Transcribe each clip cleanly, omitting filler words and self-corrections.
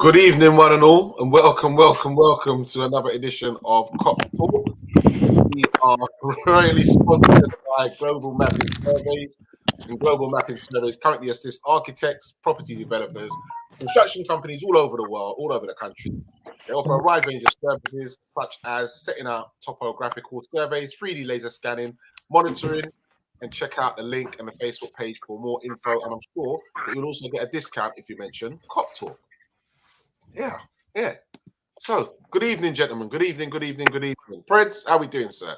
Good evening, one and all, and welcome to another edition of Cop Talk. We are royally sponsored by Global Mapping Surveys, and Global Mapping Surveys currently assist architects, property developers, construction companies all over the world, all over the country. They offer a wide range of services such as setting up topographical surveys, 3D laser scanning, monitoring, and check out the link and the Facebook page for more info. And I'm sure that you'll also get a discount if you mention Cop Talk. Yeah. So, good evening, gentlemen. Good evening. Preds, how we doing, sir?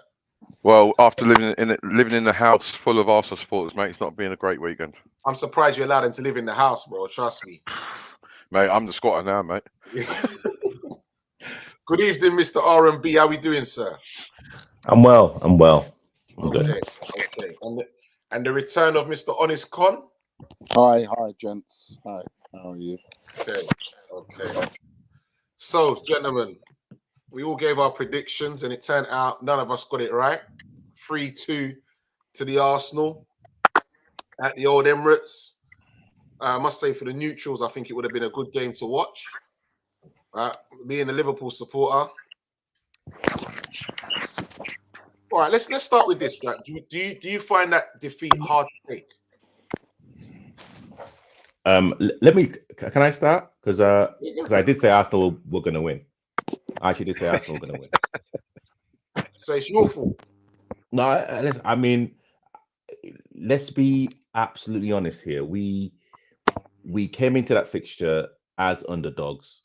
Well, after living in a house full of Arsenal supporters, mate, it's not been a great weekend. I'm surprised you allowed him to live in the house, bro. Trust me. Mate, I'm the squatter now, mate. Good evening, Mr. R&B. How we doing, sir? I'm well. I'm okay. good. Okay. And the return of Mr. Honest Con. Hi, gents. Hi, how are you? Okay. So, gentlemen, we all gave our predictions, and it turned out none of us got it right. 3-2 to the Arsenal at the Old Emirates. I must say, for the neutrals, I think it would have been a good game to watch. Being a Liverpool supporter. All right, let's start with this. Right? Do you find that defeat hard to take? Can I start? Because I did say Arsenal were going to win. I actually did say Arsenal were going to win. So it's your fault. No, I mean, let's be absolutely honest here. We came into that fixture as underdogs,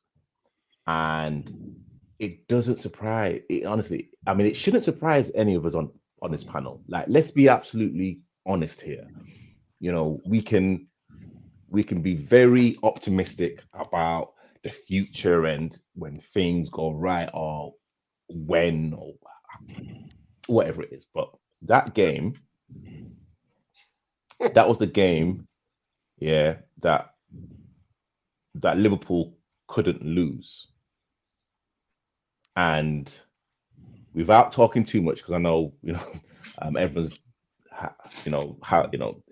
and it doesn't surprise. Honestly, I mean, it shouldn't surprise any of us on this panel. Like, let's be absolutely honest here. You know, we can be very optimistic about the future and when things go right or when or whatever it is. But that game, that was the game, that Liverpool couldn't lose. And without talking too much, because I know, everyone's,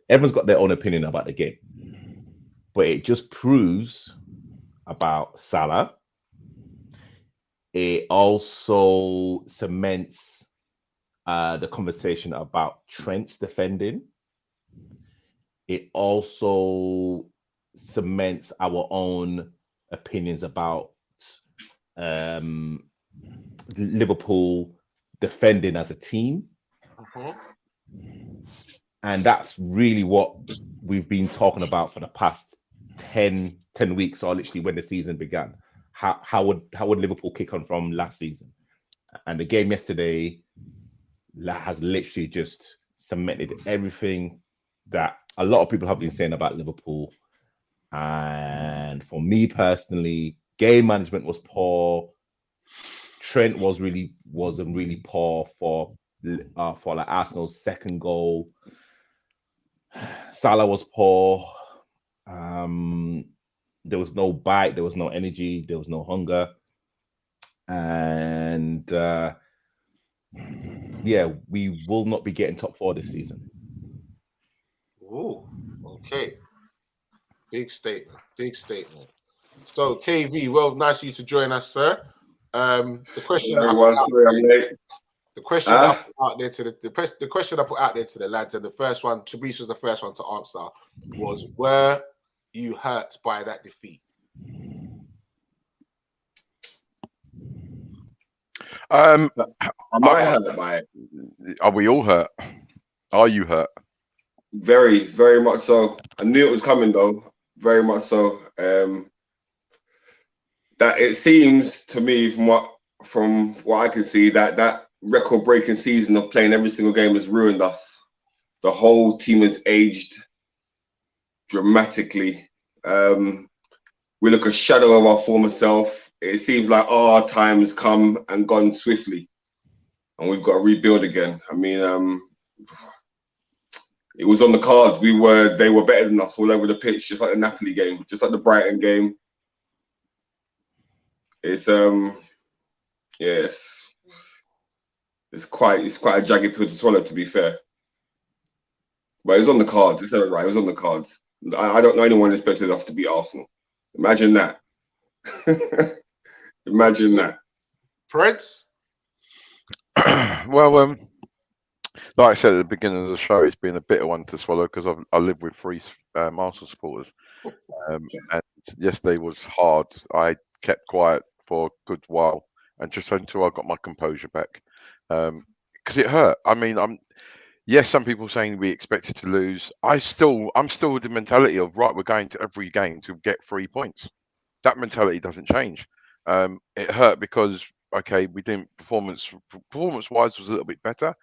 everyone's got their own opinion about the game. But it just proves about Salah. It also cements the conversation about Trent's defending. It also cements our own opinions about Liverpool defending as a team. And that's really what we've been talking about for the past 10 weeks, or literally when the season began. How would Liverpool kick on from last season? And the game yesterday has literally just cemented everything that a lot of people have been saying about Liverpool. And for me personally, game management was poor. Trent wasn't really poor for like Arsenal's second goal. Salah was poor. There was no bite, there was no energy, there was no hunger. And we will not be getting top 4 this season. Oh, okay. Big statement. So, KV, well, nice of you to join us, sir. The question The question I put out there to the question I put out there to the lads, and the first one, Tabrice was the first one to answer, was: were you hurt by that defeat? Am I hurt by it? Are we all hurt? Are you hurt? Very, very much so. I knew it was coming, though. Very much so. That it seems to me, from what I can see, that record-breaking season of playing every single game has ruined us. The whole team has aged dramatically. We look a shadow of our former self. It seems like our time has come and gone swiftly, and we've got to rebuild again. I mean, it was on the cards. They were better than us all over the pitch, just like the Napoli game, just like the Brighton game. It's quite a jagged pill to swallow, to be fair. But it was on the cards. It's right. It was on the cards. I don't know anyone expected us to beat Arsenal. Imagine that. Imagine that. Preds? Well, like I said at the beginning of the show, it's been a bitter one to swallow because I live with three Arsenal supporters, and yesterday was hard. I kept quiet for a good while, and just until I got my composure back, because it hurt. I mean, yes, some people saying we expected to lose. I'm still with the mentality of right. We're going to every game to get 3 points. That mentality doesn't change. It hurt because okay, we didn't performance wise was a little bit better.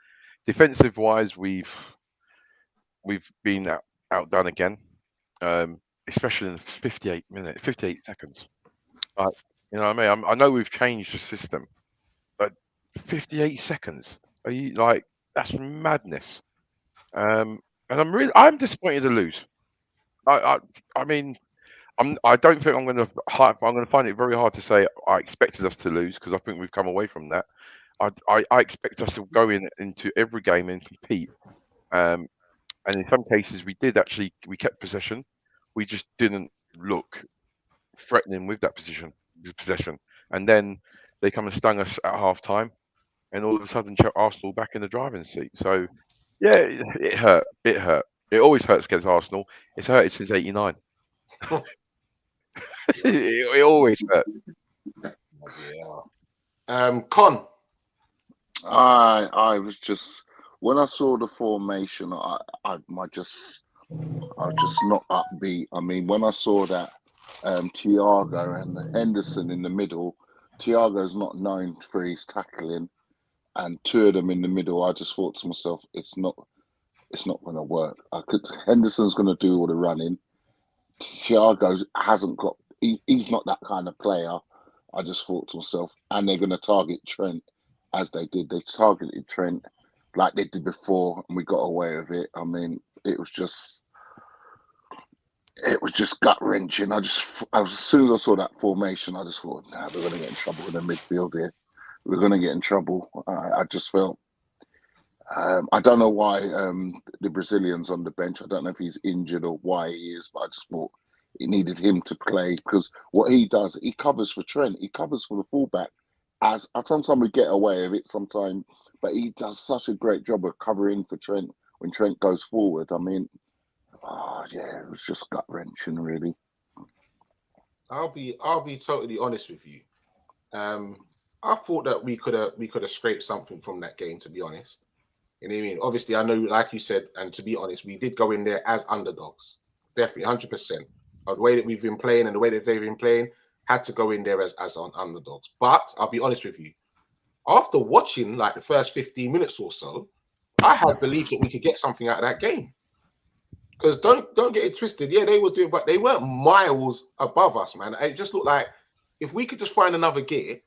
Defensive wise, we've been outdone again, especially in 58 seconds. You know what I mean? I know we've changed the system, but 58 seconds. Are you like that's madness? And I'm disappointed to lose. I mean, I don't think I'm going to find it very hard to say I expected us to lose because I think we've come away from that. I expect us to go into every game and compete. And in some cases, we kept possession. We just didn't look threatening with that possession. And then they come and stung us at half time. And all of a sudden, Arsenal back in the driving seat. So, yeah, it hurt. It hurt. It always hurts against Arsenal. It's hurted since '89. it always hurt. Yeah. Con. I was just when I saw the formation, I just not upbeat. I mean, when I saw that Thiago and Henderson in the middle, Thiago's not known for his tackling, and two of them in the middle, I just thought to myself, it's not going to work. Henderson's going to do all the running. Thiago hasn't got. He's not that kind of player. I just thought to myself, and they're going to target Trent as they did. They targeted Trent like they did before, and we got away with it. I mean, it was just gut wrenching. As soon as I saw that formation, I just thought, nah, we're going to get in trouble in the midfield here. We're going to get in trouble. I just felt. I don't know why the Brazilian's on the bench. I don't know if he's injured or why he is, but I just thought it needed him to play because what he does, he covers for Trent. He covers for the fullback. Sometimes we get away with it, sometimes, but he does such a great job of covering for Trent when Trent goes forward. I mean, it was just gut wrenching, really. I'll be totally honest with you. I thought that we could have scraped something from that game, to be honest. You know what I mean? Obviously, I know, like you said, and to be honest, we did go in there as underdogs. Definitely, 100%. The way that we've been playing and the way that they've been playing, had to go in there as underdogs. But I'll be honest with you. After watching like the first 15 minutes or so, I had belief that we could get something out of that game. Because don't get it twisted. Yeah, they were doing, but they weren't miles above us, man. It just looked like if we could just find another gear,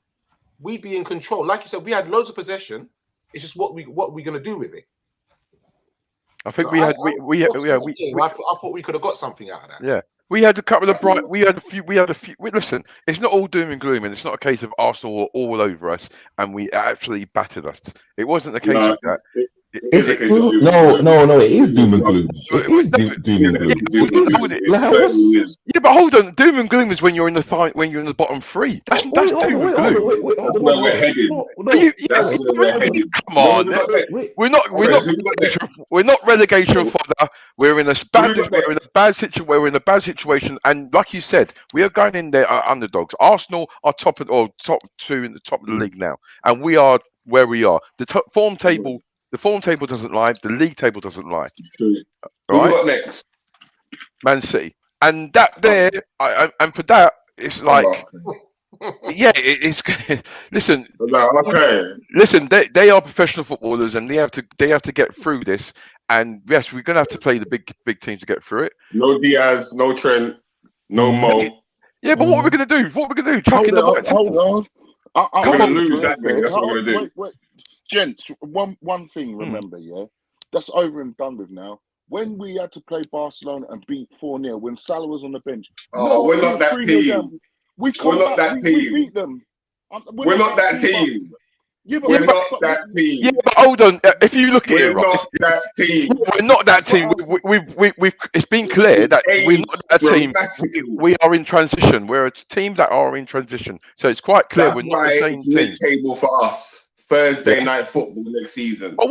we'd be in control. Like you said, we had loads of possession. It's just what we're going to do with it. I think I thought we could have got something out of that. Yeah. We had a couple of bright. We had a few. Listen, it's not all doom and gloom, and it's not a case of Arsenal were all over us and we absolutely battered us. It wasn't the case of that. No, it is doom and gloom. It is doom and gloom. Yeah, but hold on. Doom and gloom is when you're in the fight, when you're in the bottom three. That's doom and gloom. That's where we're headed. That's where we're headed. Come on, we're not relegation fodder. We're in a bad situation, and like you said, we are going in there underdogs. Arsenal are top two in the top of the league now, and we are where we are. The form table doesn't lie. The league table doesn't lie. True. Right? Who got next? Man City, and that there, and for that, it's like, yeah, it's. Listen, okay. Listen, they are professional footballers, and they have to get through this. And yes, we're gonna have to play the big teams to get through it. No Diaz, no Trent, no Mo. Yeah, but what are we gonna do? Hold on. I'm gonna lose that thing. That's what we're gonna do. Wait. Gents, one thing, remember, yeah? That's over and done with now. When we had to play Barcelona and beat 4-0, when Salah was on the bench. We're not that team. We're not that team. We beat them. We're not that team. We're not that team. Yeah, but hold on. If you look at We're it, right, not that team. we're not that team. We've it's been clear that we're not that team. Dramatically. We are in transition. We're a team that are in transition. So it's quite clear That's we're not why the same it's team. mid-table for us. Thursday night football next season. But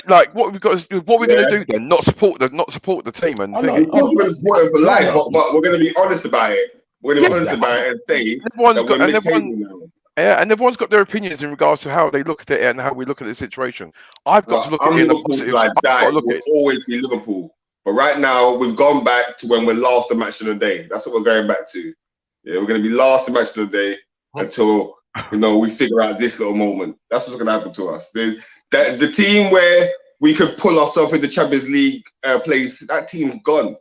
like what we've got is what we're going to do then? Not support the team and thing. We're going to support it for life, but we're going to be honest about it. We're going to be honest about it and say that we're mid-table now. Yeah, and everyone's got their opinions in regards to how they look at it and how we look at the situation. I've got to look at it in a positive. Like that, it will always be Liverpool. But right now, we've gone back to when we're last the match of the day. That's what we're going back to. Yeah, we're going to be last the match of the day until we figure out this little moment. That's what's going to happen to us. The team where we could pull ourselves into Champions League place, that team's gone.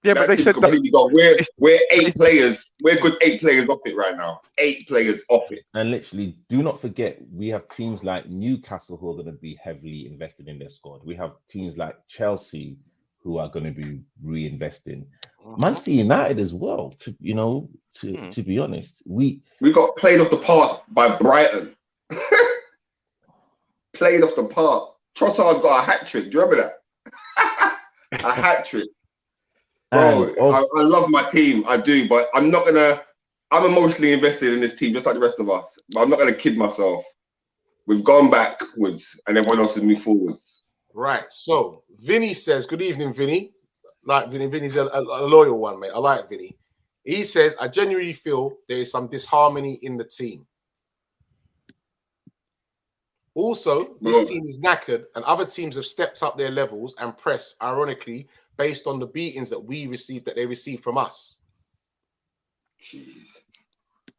Yeah, but they said completely gone. We're 8 players. We're good 8 players off it right now. 8 players off it. And literally, do not forget, we have teams like Newcastle who are going to be heavily invested in their squad. We have teams like Chelsea who are going to be reinvesting. Manchester United as well. To be honest, we got played off the park by Brighton. Played off the park. Trossard got a hat trick. Do you remember that? A hat trick. Bro, I love my team, I do, but I'm emotionally invested in this team, just like the rest of us. But I'm not gonna kid myself. We've gone backwards, and everyone else has moved forwards. Right. So Vinny says, "Good evening, Vinny." Like Vinny, Vinny's a loyal one, mate. I like Vinny. He says, "I genuinely feel there is some disharmony in the team. Also, this team is knackered, and other teams have stepped up their levels and press, ironically, based on the beatings that they received from us." Jeez.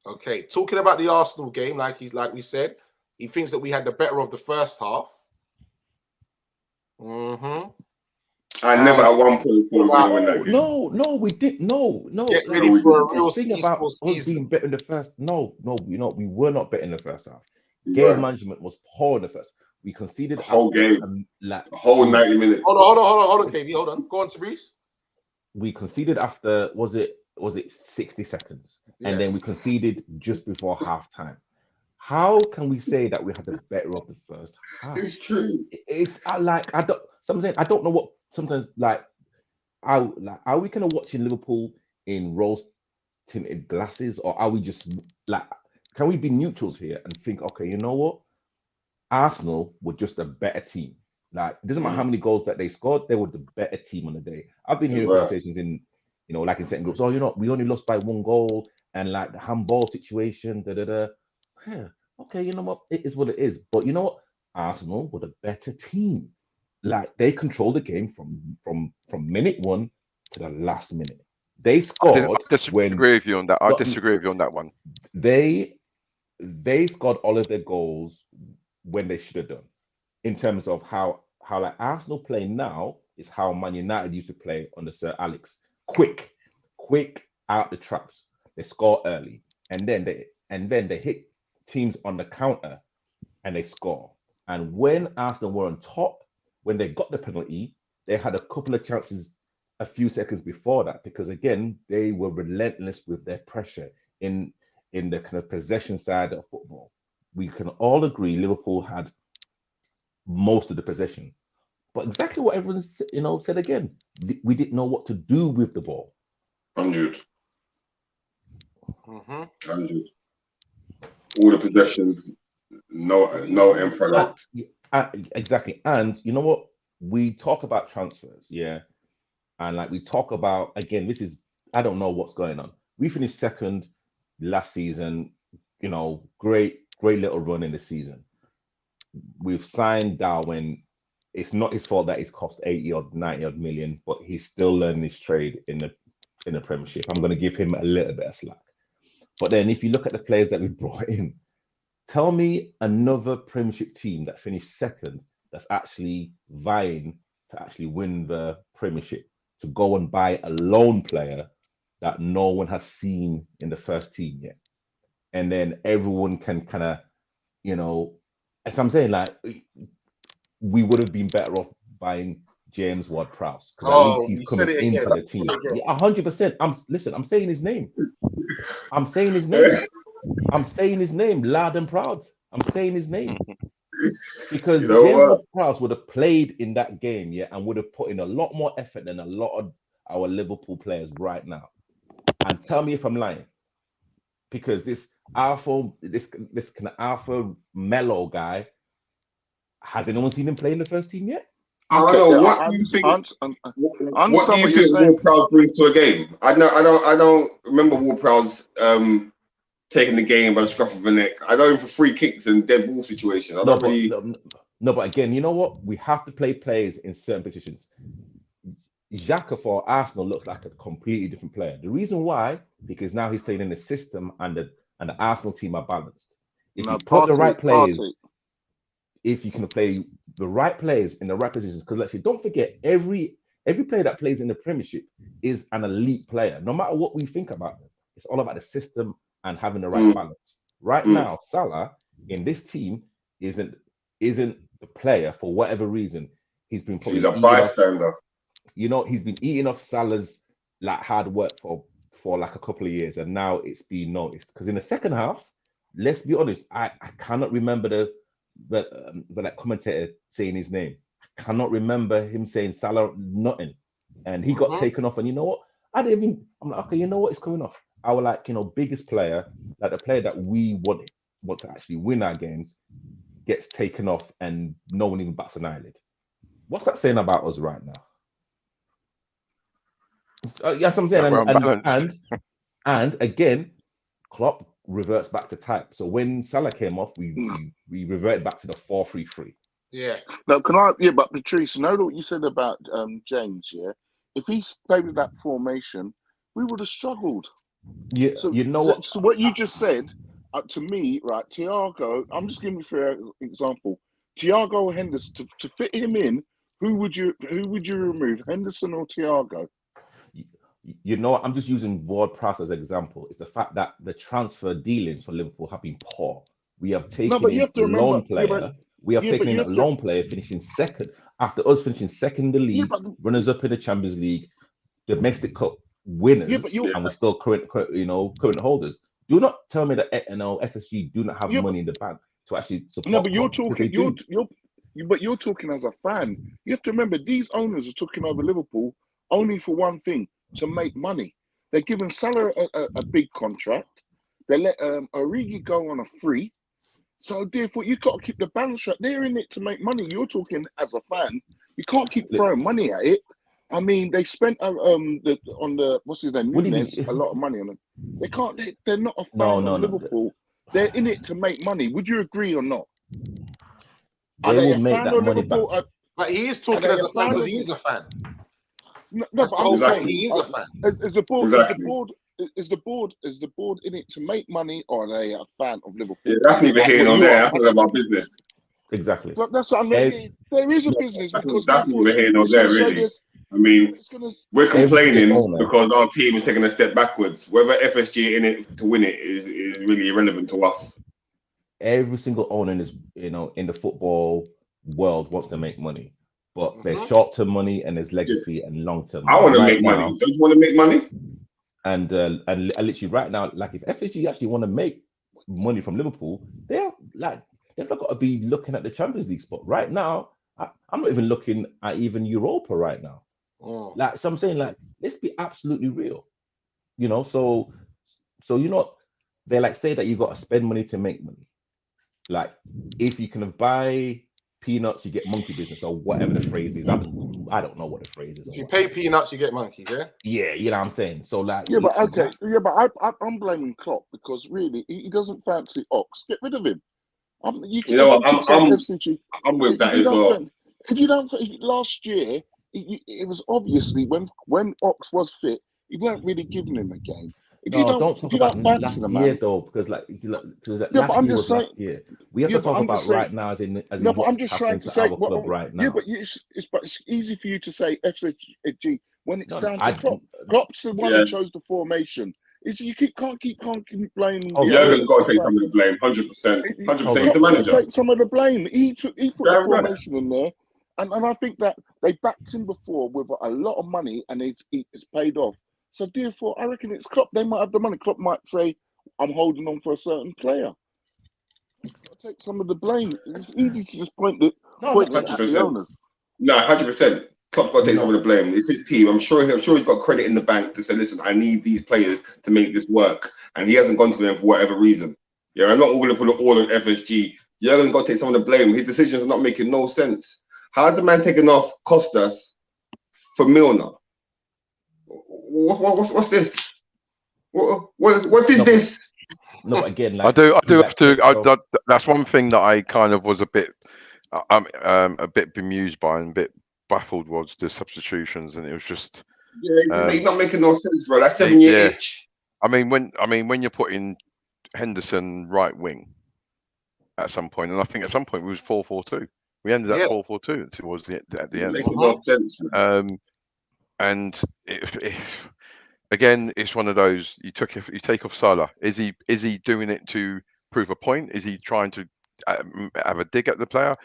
Okay, talking about the Arsenal game, like we said, he thinks that we had the better of the first half. I never at one point thought we were going to win that game. No, we didn't. No. Get ready for a real thing about us season. being better in the first. No, we were not better in the first half. Game management was poor in the first. We conceded the whole game, the whole 90 minutes. Hold on, KB, hold on. Go on, Fabrice. We conceded after was it 60 seconds, and then we conceded just before halftime. How can we say that we had the better of the first half? It's true. It's I don't know what sometimes are we kind of watching Liverpool in rose tinted glasses, or are we just can we be neutrals here and think, okay, you know what? Arsenal were just a better team. Like, it doesn't matter how many goals that they scored, they were the better team on the day. I've been hearing conversations in, like in certain groups, we only lost by 1 goal, and like the handball situation, Yeah, okay, you know what? It is what it is. But you know what? Arsenal were the better team. Like, they controlled the game from minute 1 to the last minute. They scored. I disagree with you on that. I disagree with you on that one. They scored all of their goals when they should have done, in terms of how like Arsenal play now is how Man United used to play under Sir Alex. Quick out the traps. They score early, and then they hit teams on the counter and they score. And when Arsenal were on top, when they got the penalty, they had a couple of chances a few seconds before that, because again, they were relentless with their pressure in the kind of possession side of football. We can all agree Liverpool had most of the possession, but exactly what everyone said again, we didn't know what to do with the ball. 100. All the possession, no end product. Exactly. And you know what? We talk about transfers, and like we talk about, again, I don't know what's going on. We finished second last season, great little run in the season. We've signed Darwin. It's not his fault that it's cost 80 or 90 odd million, but he's still learning his trade in the Premiership. I'm going to give him a little bit of slack. But then if you look at the players that we brought in, tell me another Premiership team that finished second that's actually vying to actually win the Premiership, to go and buy a lone player that no one has seen in the first team yet. And then everyone can kind of, as I'm saying, like, we would have been better off buying James Ward-Prowse, because at least he's coming into the team. 100%. I'm saying his name. I'm saying his name loud and proud. I'm saying his name because You know James what? Ward-Prowse would have played in that game, yeah, and would have put in a lot more effort than a lot of our Liverpool players right now. And tell me if I'm lying, because this kind of alpha mellow guy, has anyone seen him play in the first team yet? I don't know. What do you think? What do you think Ward-Prowse brings to a game? I don't remember Ward-Prowse taking the game by the scruff of the neck. I know him for free kicks and dead ball situations. No, but again, you know what? We have to play players in certain positions. Xhaka for Arsenal looks like a completely different player. The reason why, because now he's playing in the system and the Arsenal team are balanced. If you put the right players, if you can play the right players in the right positions, because let's say, don't forget, every player that plays in the Premiership is an elite player. No matter what we think about them, it's all about the system and having the right balance. Right now, Salah in this team isn't the player for whatever reason. He's been probably a bystander. He's been eating off Salah's like hard work for like a couple of years, and now it's been noticed. Because in the second half, let's be honest, I cannot remember the commentator saying his name. I cannot remember him saying Salah nothing, and he got taken off. And you know what? I'm like, okay, you know what? It's coming off. Our biggest player, like the player that we want to actually win our games, gets taken off, and no one even bats an eyelid. What's that saying about us right now? Yes, I'm saying, and again, Klopp reverts back to type. So when Salah came off, we reverted back to the 4-3-3. Yeah. Now, but Patrice, you know what you said about James? Yeah, if he stayed with that formation, we would have struggled. Yeah. So you know what? So what you just said to me, right? Thiago. I'm just giving you for example. Thiago Henderson to fit him in. Who would you remove, Henderson or Thiago? You know what? I'm just using Ward-Prowse as an example. It's the fact that the transfer dealings for Liverpool have been poor. We have taken a lone player. We have taken in a lone player finishing second after us finishing second in the league, runners up in the Champions League, domestic cup winners, and we're still current holders. Do not tell me that FSG do not have money in the bank to actually support. No, but you're talking as a fan. You have to remember these owners are talking over Liverpool only for one thing: to make money. They're giving Salah a big contract. They let Origi go on a free. So therefore, you got to keep the balance right. They're in it to make money. You're talking as a fan. You can't keep throwing money at it. I mean, they spent on the what's his name? Nunes, a lot of money on them. They can't. They're not a fan of Liverpool. They're in it to make money. Would you agree or not? They will make that money back. But he is talking as a fan because he is a fan. No, but I'm saying he is a fan. Is the board in it to make money, or are they a fan of Liverpool? Yeah, that's neither here nor there. That's none of our business. Exactly. But that's what I mean. There is a business because that's neither here nor there, really. I mean, we're complaining because our team is taking a step backwards. Whether FSG in it to win it is really irrelevant to us. Every single owner in the football world wants to make money, but there's short-term money and there's legacy and long-term. I want to make money. Don't you want to make money? And literally right now, like if FSG actually want to make money from Liverpool, they've not got to be looking at the Champions League spot right now. I'm not even looking at even Europa right now. So I'm saying, let's be absolutely real, So they say that you got to spend money to make money. Like if you can buy peanuts, you get monkey business or whatever the phrase is. I don't know what the phrase is. If you pay peanuts, you get monkeys. Yeah. Yeah, you know what I'm saying. So but I'm blaming Klopp because really he doesn't fancy Ox. Get rid of him. I'm with that as well. Last year it was obviously when Ox was fit, you weren't really giving him a game. Don't talk about last year though, because last year was last year. We have to talk about right now as in what's I'm just trying to say our club right now. Yeah, but it's easy for you to say FSG when it's down to Klopp. Klopp's the one who chose the formation. You can't keep blaming. Jurgen's got to take some of the blame, 100%. 100%. He's the manager. Take some of the blame. He put the formation in there, and I think that they backed him before with a lot of money, and it's paid off. So therefore, I reckon it's Klopp. They might have the money. Klopp might say, I'm holding on for a certain player. Take some of the blame. It's easy to just point it at the owners. No, 100%. Klopp's got to take some of the blame. It's his team. I'm sure he's got credit in the bank to say, listen, I need these players to make this work. And he hasn't gone to them for whatever reason. Yeah, I'm not going to put it all on FSG. Jurgen's got to take some of the blame. His decisions are not making no sense. How's the man taking off Costas for Milner? What's this? What is this? No, again, I do have to. That's one thing that I kind of was a bit bemused by and a bit baffled was the substitutions, and it was just. Yeah, he's not making no sense, bro. That's 7 year itch. I mean, when you're putting Henderson right wing at some point, and I think at some point we was 4-4-2. We ended up 4-4-2 towards the end. Making no sense. And if again, it's one of those you take off Salah. Is he doing it to prove a point? Is he trying to have a dig at the player?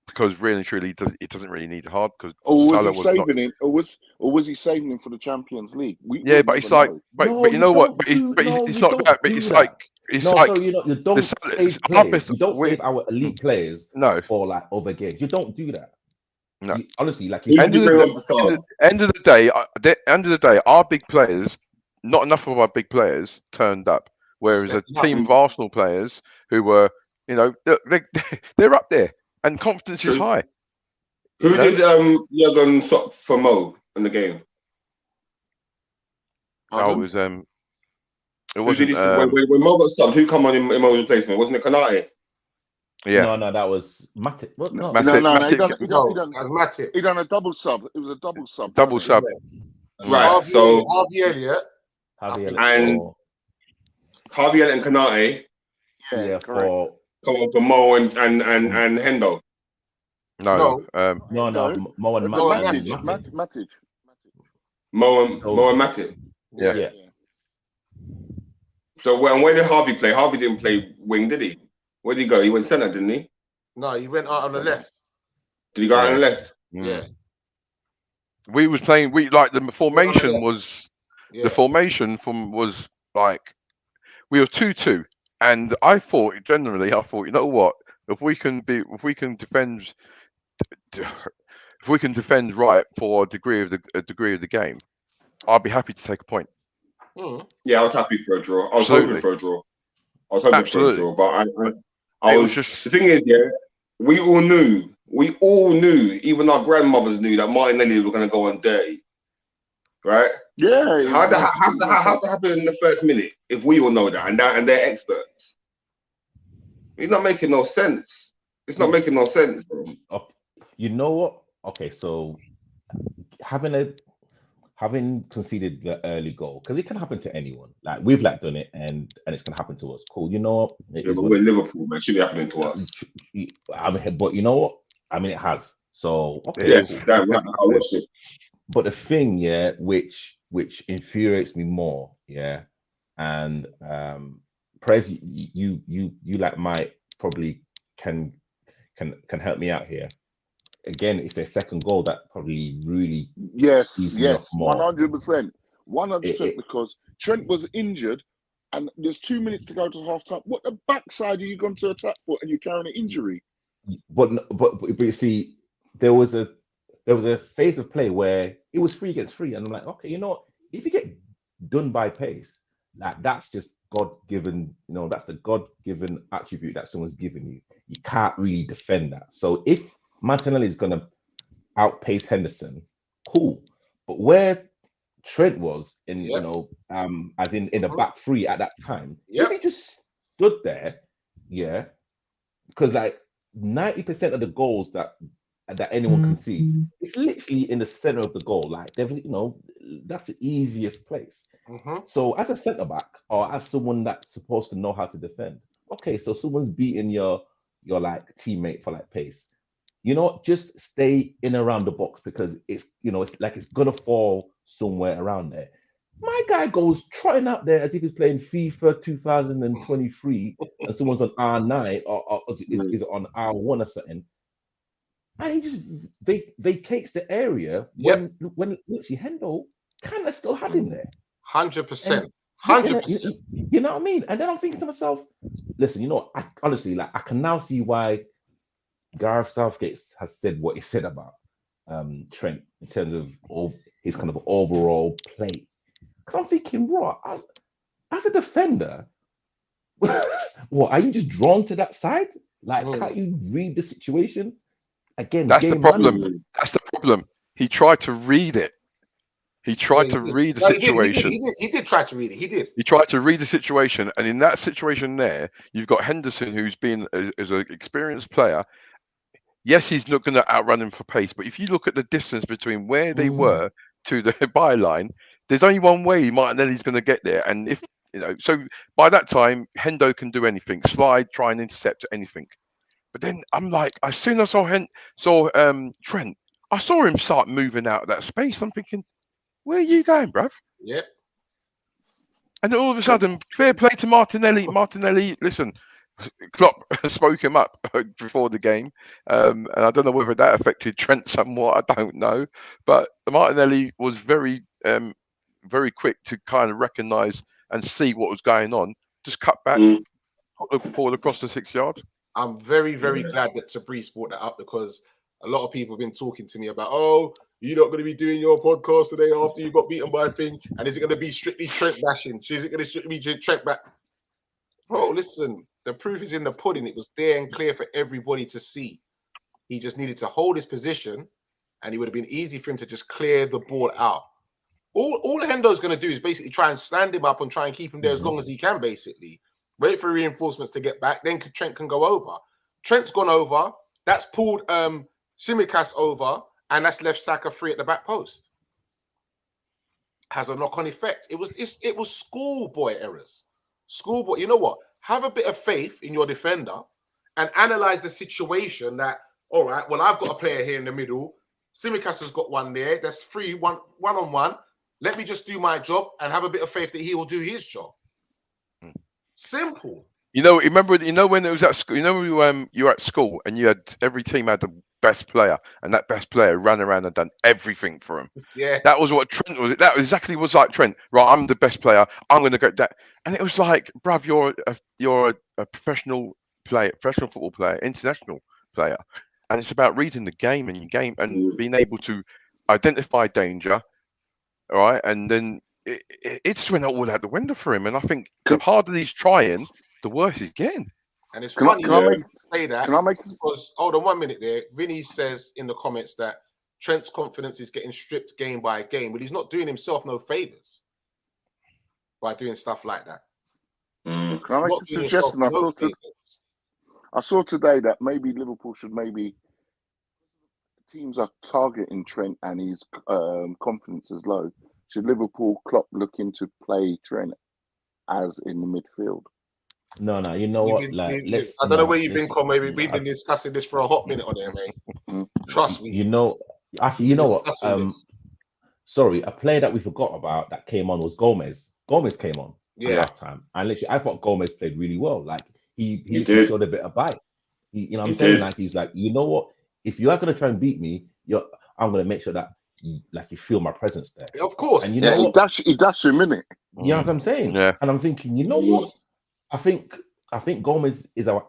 Because really and truly, it doesn't really need hard. Because was he saving him, or was he saving him for the Champions League? But it's like, but you know what? But it's not that. But it's like. It's like so you don't save players. You don't save our elite players for like other games. You don't do that. No, honestly, like end of the day, our big players, not enough of our big players turned up. Whereas a team of Arsenal players who were, they're up there and confidence is high. Who did Jurgen top for Mo in the game? It wasn't. When Mo got stopped, who come on in Mo's replacement? Wasn't it Konate? Yeah. No, that was Matip. No, Matip. He done a double sub. It was a double sub. Double sub. Right. So Harvey Elliott and Konate. Yeah, correct. Come on for Mo and Hendo. No. Mo and Matic. Mo and Matip. Yeah. So where did Harvey play? Harvey didn't play wing, did he? Where did he go? He went centre, didn't he? No, he went out on the left. Did he go out on the left? Yeah. We was playing. The formation was. The formation was like we were 2-2, and I thought you know what? If we can defend right for a degree of the game, I'll be happy to take a point. Yeah, I was happy for a draw. I was hoping for a draw. But I was just. The thing is, we all knew, even our grandmothers knew that Martinelli was going to go on dirty, right? Yeah. How that happen in the first minute? If we all know that, and they're experts, it's not making no sense. It's not making no sense, bro. You know what? Okay, so having conceded the early goal, because it can happen to anyone. Like we've done it, and it's gonna happen to us. Cool. You know what? But we're Liverpool, man. It should be happening to us. I mean, but you know what? I mean, it has. So okay. Yeah, damn right. I watched it. But the thing, which infuriates me more, and Prez, you might probably can help me out here. Again, it's their second goal that probably really yes, 100%, because Trent was injured, and there's 2 minutes to go to half time. What the backside are you going to attack for, and you're carrying an injury? But you see, there was a phase of play where it was 3 against 3, and I'm like, okay, you know what? If you get done by pace, that's just God-given. That's the God-given attribute that someone's given you. You can't really defend that. So if Martinelli is going to outpace Henderson, cool. But where Trent was in, as in the back three at that time, if he just stood there, because 90% of the goals that anyone concedes, it's literally in the center of the goal. That's the easiest place. So as a centre back or as someone that's supposed to know how to defend, okay, so someone's beating your teammate for pace. Just stay in around the box, because it's it's gonna fall somewhere around there. My guy goes trotting out there as if he's playing FIFA 2023 and someone's on R9 or is on R1 or something. And he just vacates the area when literally Hendo kind of still had him there. 100%. 100%. You know what I mean? And then I'm thinking to myself, listen, you know, I honestly, like, I can now see why Gareth Southgate has said what he said about Trent in terms of his kind of overall play. Because I'm thinking, what, as a defender, what, are you just drawn to that side? Like, can't you read the situation? Again, That's the game problem. management. That's the problem. He tried to read it. He tried to read the situation. He did try to read it. He did. He tried to read the situation, and in that situation there, you've got Henderson, who's been as an experienced player. Yes, he's not going to outrun him for pace, but if you look at the distance between where they were to the byline, there's only one way Martinelli's going to get there. And if you know, so by that time, Hendo can do anything, slide, try and intercept anything. But then I'm like, as soon as I saw Trent, I saw him start moving out of that space. I'm thinking, where are you going, bruv? Yep. And then all of a sudden, fair play to Martinelli. Martinelli, listen, Klopp spoke him up before the game. And I don't know whether that affected Trent somewhat. I don't know. But Martinelli was very, very quick to kind of recognise and see what was going on. Just cut back, put the ball across the 6 yards. I'm very, very glad that Tabrice brought that up, because a lot of people have been talking to me about, oh, you're not going to be doing your podcast today after you got beaten by a thing, and is it going to be strictly Trent bashing? Is it going to strictly be Trent back? Bro, listen, the proof is in the pudding. It was there and clear for everybody to see. He just needed to hold his position, and it would have been easy for him to just clear the ball out. All Hendo's going to do is basically try and stand him up and try and keep him there as long as he can, basically. Wait for reinforcements to get back, then Trent can go over. Trent's gone over. That's pulled Tsimikas over, and that's left Saka free at the back post. Has a knock-on effect. It was schoolboy errors. Schoolboy. You know what? Have a bit of faith in your defender and analyze the situation. That, all right, well, I've got a player here in the middle. Tsimikas has got one there. That's free, one-on-one. Let me just do my job and have a bit of faith that he will do his job. Simple. You know, remember, when it was at school, you were at school and you had every team had the best player, and that best player ran around and done everything for him. Yeah. That was what Trent was. That exactly was like Trent. Right, I'm the best player. I'm going to go that. And it was like, bruv, you're a professional player, professional football player, international player. And it's about reading the game and being able to identify danger. All right. And then it just went all out the window for him. And I think the harder he's trying, the worse he's getting. And it's funny you say that. Can I make because, hold on 1 minute there. Vinny says in the comments that Trent's confidence is getting stripped game by game, but he's not doing himself no favors by doing stuff like that. Can I make a suggestion? I saw today that maybe Liverpool should teams are targeting Trent and his confidence is low. Should Liverpool Klopp look into play Trent as in the midfield? No, you know what? I don't know where you've been, Con. Maybe we've been discussing this for a hot minute on there, mate. Trust me. You know what? Sorry, a player that we forgot about that came on was Gomez. Gomez came on at halftime, and literally, I thought Gomez played really well. Like he showed a bit of bite. I'm saying, like, he's like, you know what? If you are gonna try and beat me, I'm gonna make sure that you feel my presence there. Of course. And you know what? He dashed him in it. You know what I'm saying? Yeah. And I'm thinking, you know what? I think Gomez is our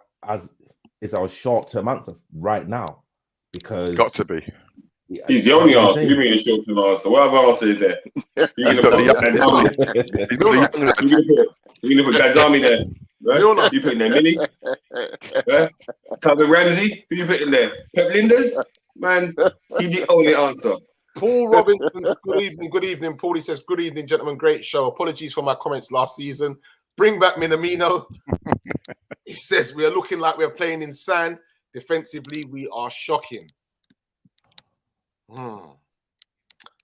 short-term answer right now, because got to be. He's the only answer. You mean a short-term answer? What other answer is there? You're gonna put Gazami there. Right? You putting there Millie? Calvin Ramsey? Who you putting there? Pep Linders? Man, he's the only answer. Paul Robinson, good evening. Paulie says, good evening, gentlemen. Great show. Apologies for my comments last season. Bring back Minamino. He says, we are looking like we're playing in sand. Defensively, we are shocking. The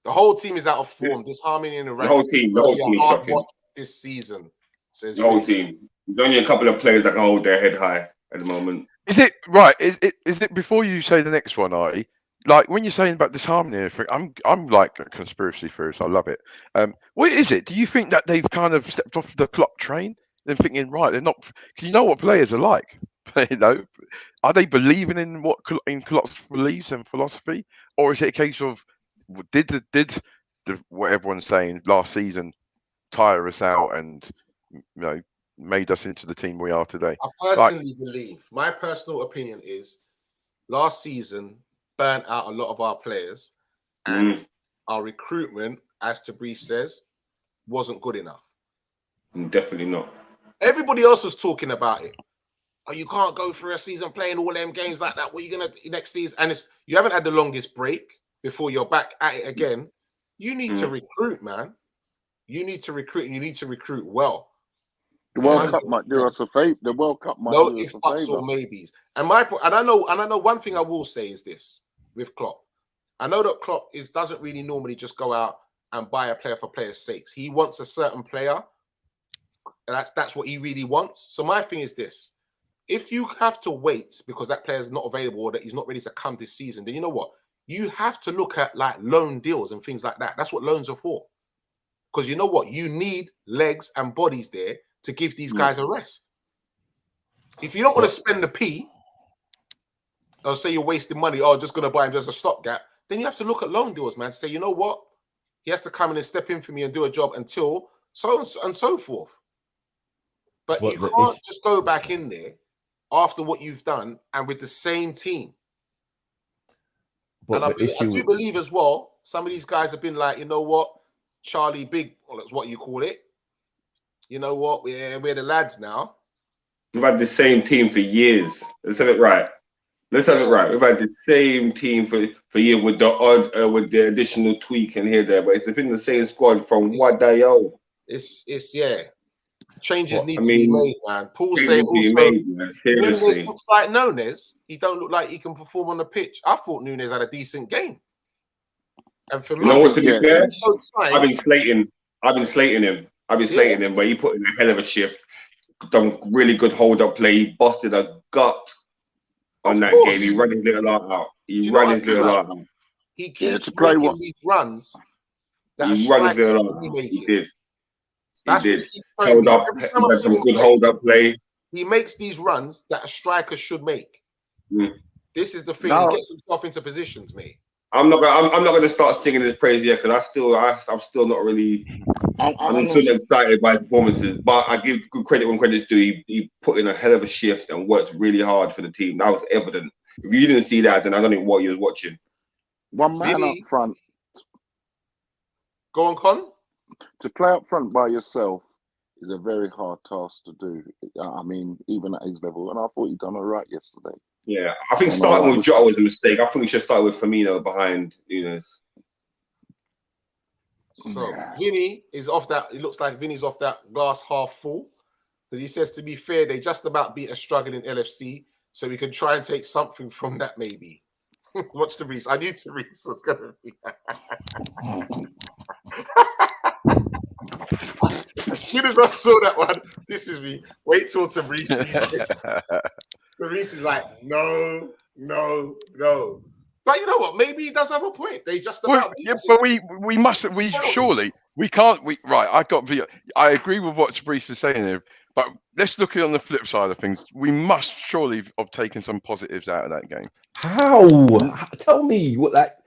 whole team is out of form. Disharmony in the ranks. The whole team shocking. This season. Says the whole team. There's only a couple of players that can hold their head high at the moment. Is it right? Is it before you say the next one, Artie? Like when you're saying about disharmony, I'm like a conspiracy theorist. I love it. What is it? Do you think that they've kind of stepped off the Klopp train? They're thinking, right? They're not. Because you know what players are like. Are they believing in what Klopp's beliefs and philosophy, or is it a case of did what everyone's saying last season tire us out and made us into the team we are today. I personally believe, my personal opinion is, last season burnt out a lot of our players, and our recruitment, as Tabriz says, wasn't good enough. Definitely not. Everybody else was talking about it. Oh, you can't go through a season playing all them games like that. What are you gonna do next season? And you haven't had the longest break before you're back at it again. You need to recruit, man. You need to recruit, and you need to recruit well. The World Cup might do us a favor. The World Cup might do us a favor. Or maybes. And I know one thing I will say is this with Klopp. I know that Klopp doesn't really normally just go out and buy a player for players' sakes. He wants a certain player. And that's what he really wants. So my thing is this: if you have to wait because that player is not available or that he's not ready to come this season, then you know what? You have to look at like loan deals and things like that. That's what loans are for. Because you know what? You need legs and bodies there to give these guys a rest. If you don't want to spend the P, or say you're wasting money, just going to buy him just a stopgap, then you have to look at loan deals, man. Say, you know what? He has to come in and step in for me and do a job until so on and so forth. But you can't just go back in there after what you've done and with the same team. And I do believe as well, some of these guys have been like, you know what? Charlie Big, well, that's what you call it. You know what? We're the lads now. We've had the same team for years. Let's have it right. We've had the same team for years with the odd with the additional tweak and here there, but it's been the same squad from what day old. It's changes need to be made, man. Paul saying also, Nunez looks like Nunez. He don't look like he can perform on the pitch. I thought Nunez had a decent game. And for me, you know what, to be fair, I've been slating him, but he put in a hell of a shift. Done really good hold-up play. He busted a gut on that game. He ran his little heart out. He keeps making these runs. He ran his little heart out. He did. He did. Held up, had some good hold-up play. He makes these runs that a striker should make. This is the thing. He gets himself into positions, mate. I'm not going to start singing his praise yet because I'm still not really. I'm still excited by his performances, but I give good credit when credit's due. He put in a hell of a shift and worked really hard for the team. That was evident. If you didn't see that, then I don't know what you was watching. One man up front. Go on, Con. To play up front by yourself is a very hard task to do. I mean, even at his level, and I thought he done all right yesterday. Yeah, I think starting with Jota was a mistake. I think we should start with Firmino behind Nunez. So Vinny is off that. It looks like Vinny's off that glass half full, because he says, to be fair, they just about beat a struggling LFC, so we can try and take something from that maybe. Watch the Reese. I knew to Reese was gonna be. As soon as I saw that one, this is me. Wait till Reese. Reese is like, no. But you know what? Maybe he does have a point. They just about. But we can't. I agree with what Tabriz is saying here. But let's look at it on the flip side of things. We must surely have taken some positives out of that game. How? Tell me what that.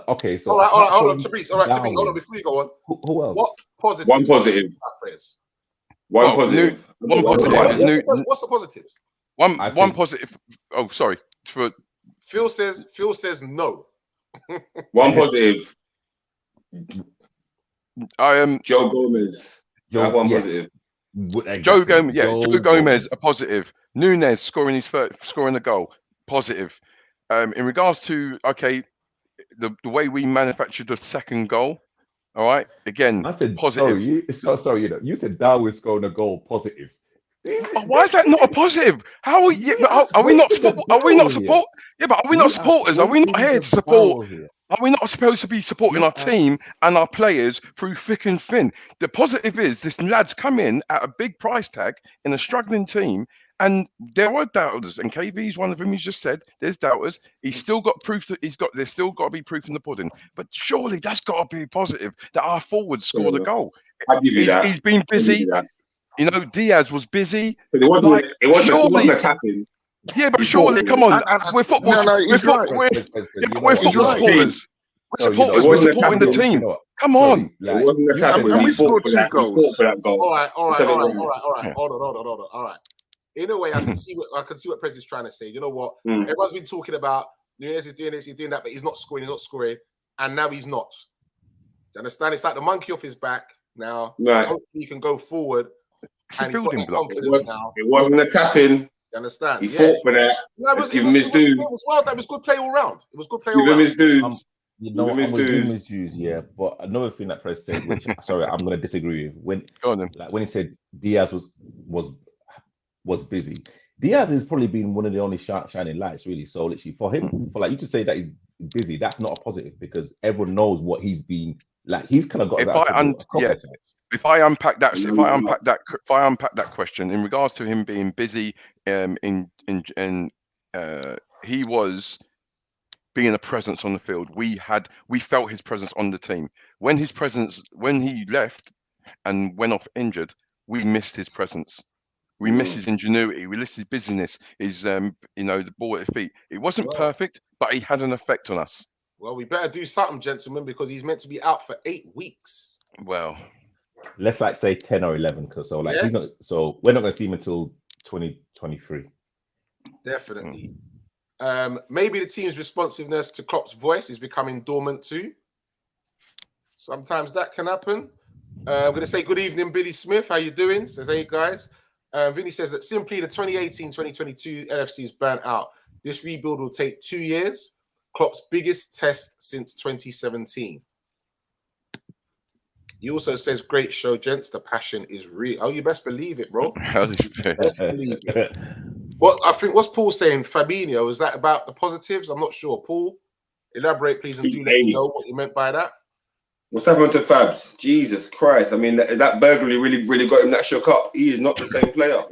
Okay, so all right, hold on, Tabriz. All right, Tabriz, hold on before you go on. Who else? What positives? One positive. One positive. What's the positives? One positive. Oh, sorry. Phil says no. One positive. Joe Gomez. One positive. Joe Gomez, a positive. Nunez scoring a goal, positive. In regards to the way we manufactured the second goal, all right. Again, I said positive. Sorry, you said Darwin scoring a goal, positive. Why is that not a positive? How are we not support? Yeah, but are we not supporters? Are we not here to support? Are we not supposed to be supporting our team and our players through thick and thin? The positive is this lad's come in at a big price tag in a struggling team, and there were doubters, and KV's one of them. He's just said there's doubters. He's still got proof that there's still got to be proof in the pudding. But surely that's got to be positive that our forwards scored a goal. I'll give you that. He's been busy. You know, Diaz was busy. But it wasn't attacking. Yeah, but surely, come on. We're football. We're football supporters. supporters were supporting the team. Come on. It wasn't a tapping. and we He fought scored for 2 that. He goals. fought for that goal. All right. Yeah. Hold on. All right. In a way, I can see what Prez is trying to say. You know what? Mm. Everyone's been talking about Nunez is doing this, he's doing that, but he's not scoring, and now he's not. You understand? It's like the monkey off his back now. Right. Hopefully he can go forward. It's a And he's got building that block. confidence now. It wasn't a tapping. You understand? He fought for that. No, Let's give him his dues. It was well. That was good play all round. It was good play all Give him round. his dues. You know, Give him I'm his gonna give him dues. his dues, yeah. But another thing that Prez said, which sorry, I'm gonna disagree with. Go on then. When he said Diaz was busy, Diaz has probably been one of the only shining lights, really. So literally for him, for like you to say that he's busy, that's not a positive because everyone knows what he's been like. He's kind of got. If I unpack that question in regards to him being busy, he was being a presence on the field. We felt his presence on the team. When he left and went off injured, we missed his presence. We missed his ingenuity. We missed his busyness. His the ball at his feet. It wasn't perfect, but he had an effect on us. Well, we better do something, gentlemen, because he's meant to be out for 8 weeks. Well, let's like say 10 or 11, because he's not. So we're not going to see him until 2023. Definitely. Maybe the team's responsiveness to Klopp's voice is becoming dormant too. Sometimes that can happen. I'm going to say good evening, Billy Smith. How you doing? Says, hey guys. Vinny says that simply the 2018-2022 NFC is burnt out. This rebuild will take 2 years. Klopp's biggest test since 2017. He also says, great show, gents. The passion is real. Oh, you best believe it, bro. Best believe it. What's Paul saying? Fabinho, is that about the positives? I'm not sure. Paul, elaborate, please, and do let me know what you meant by that. What's happened to Fabs? Jesus Christ. I mean, that burglary really got him that shook up. He is not the same player.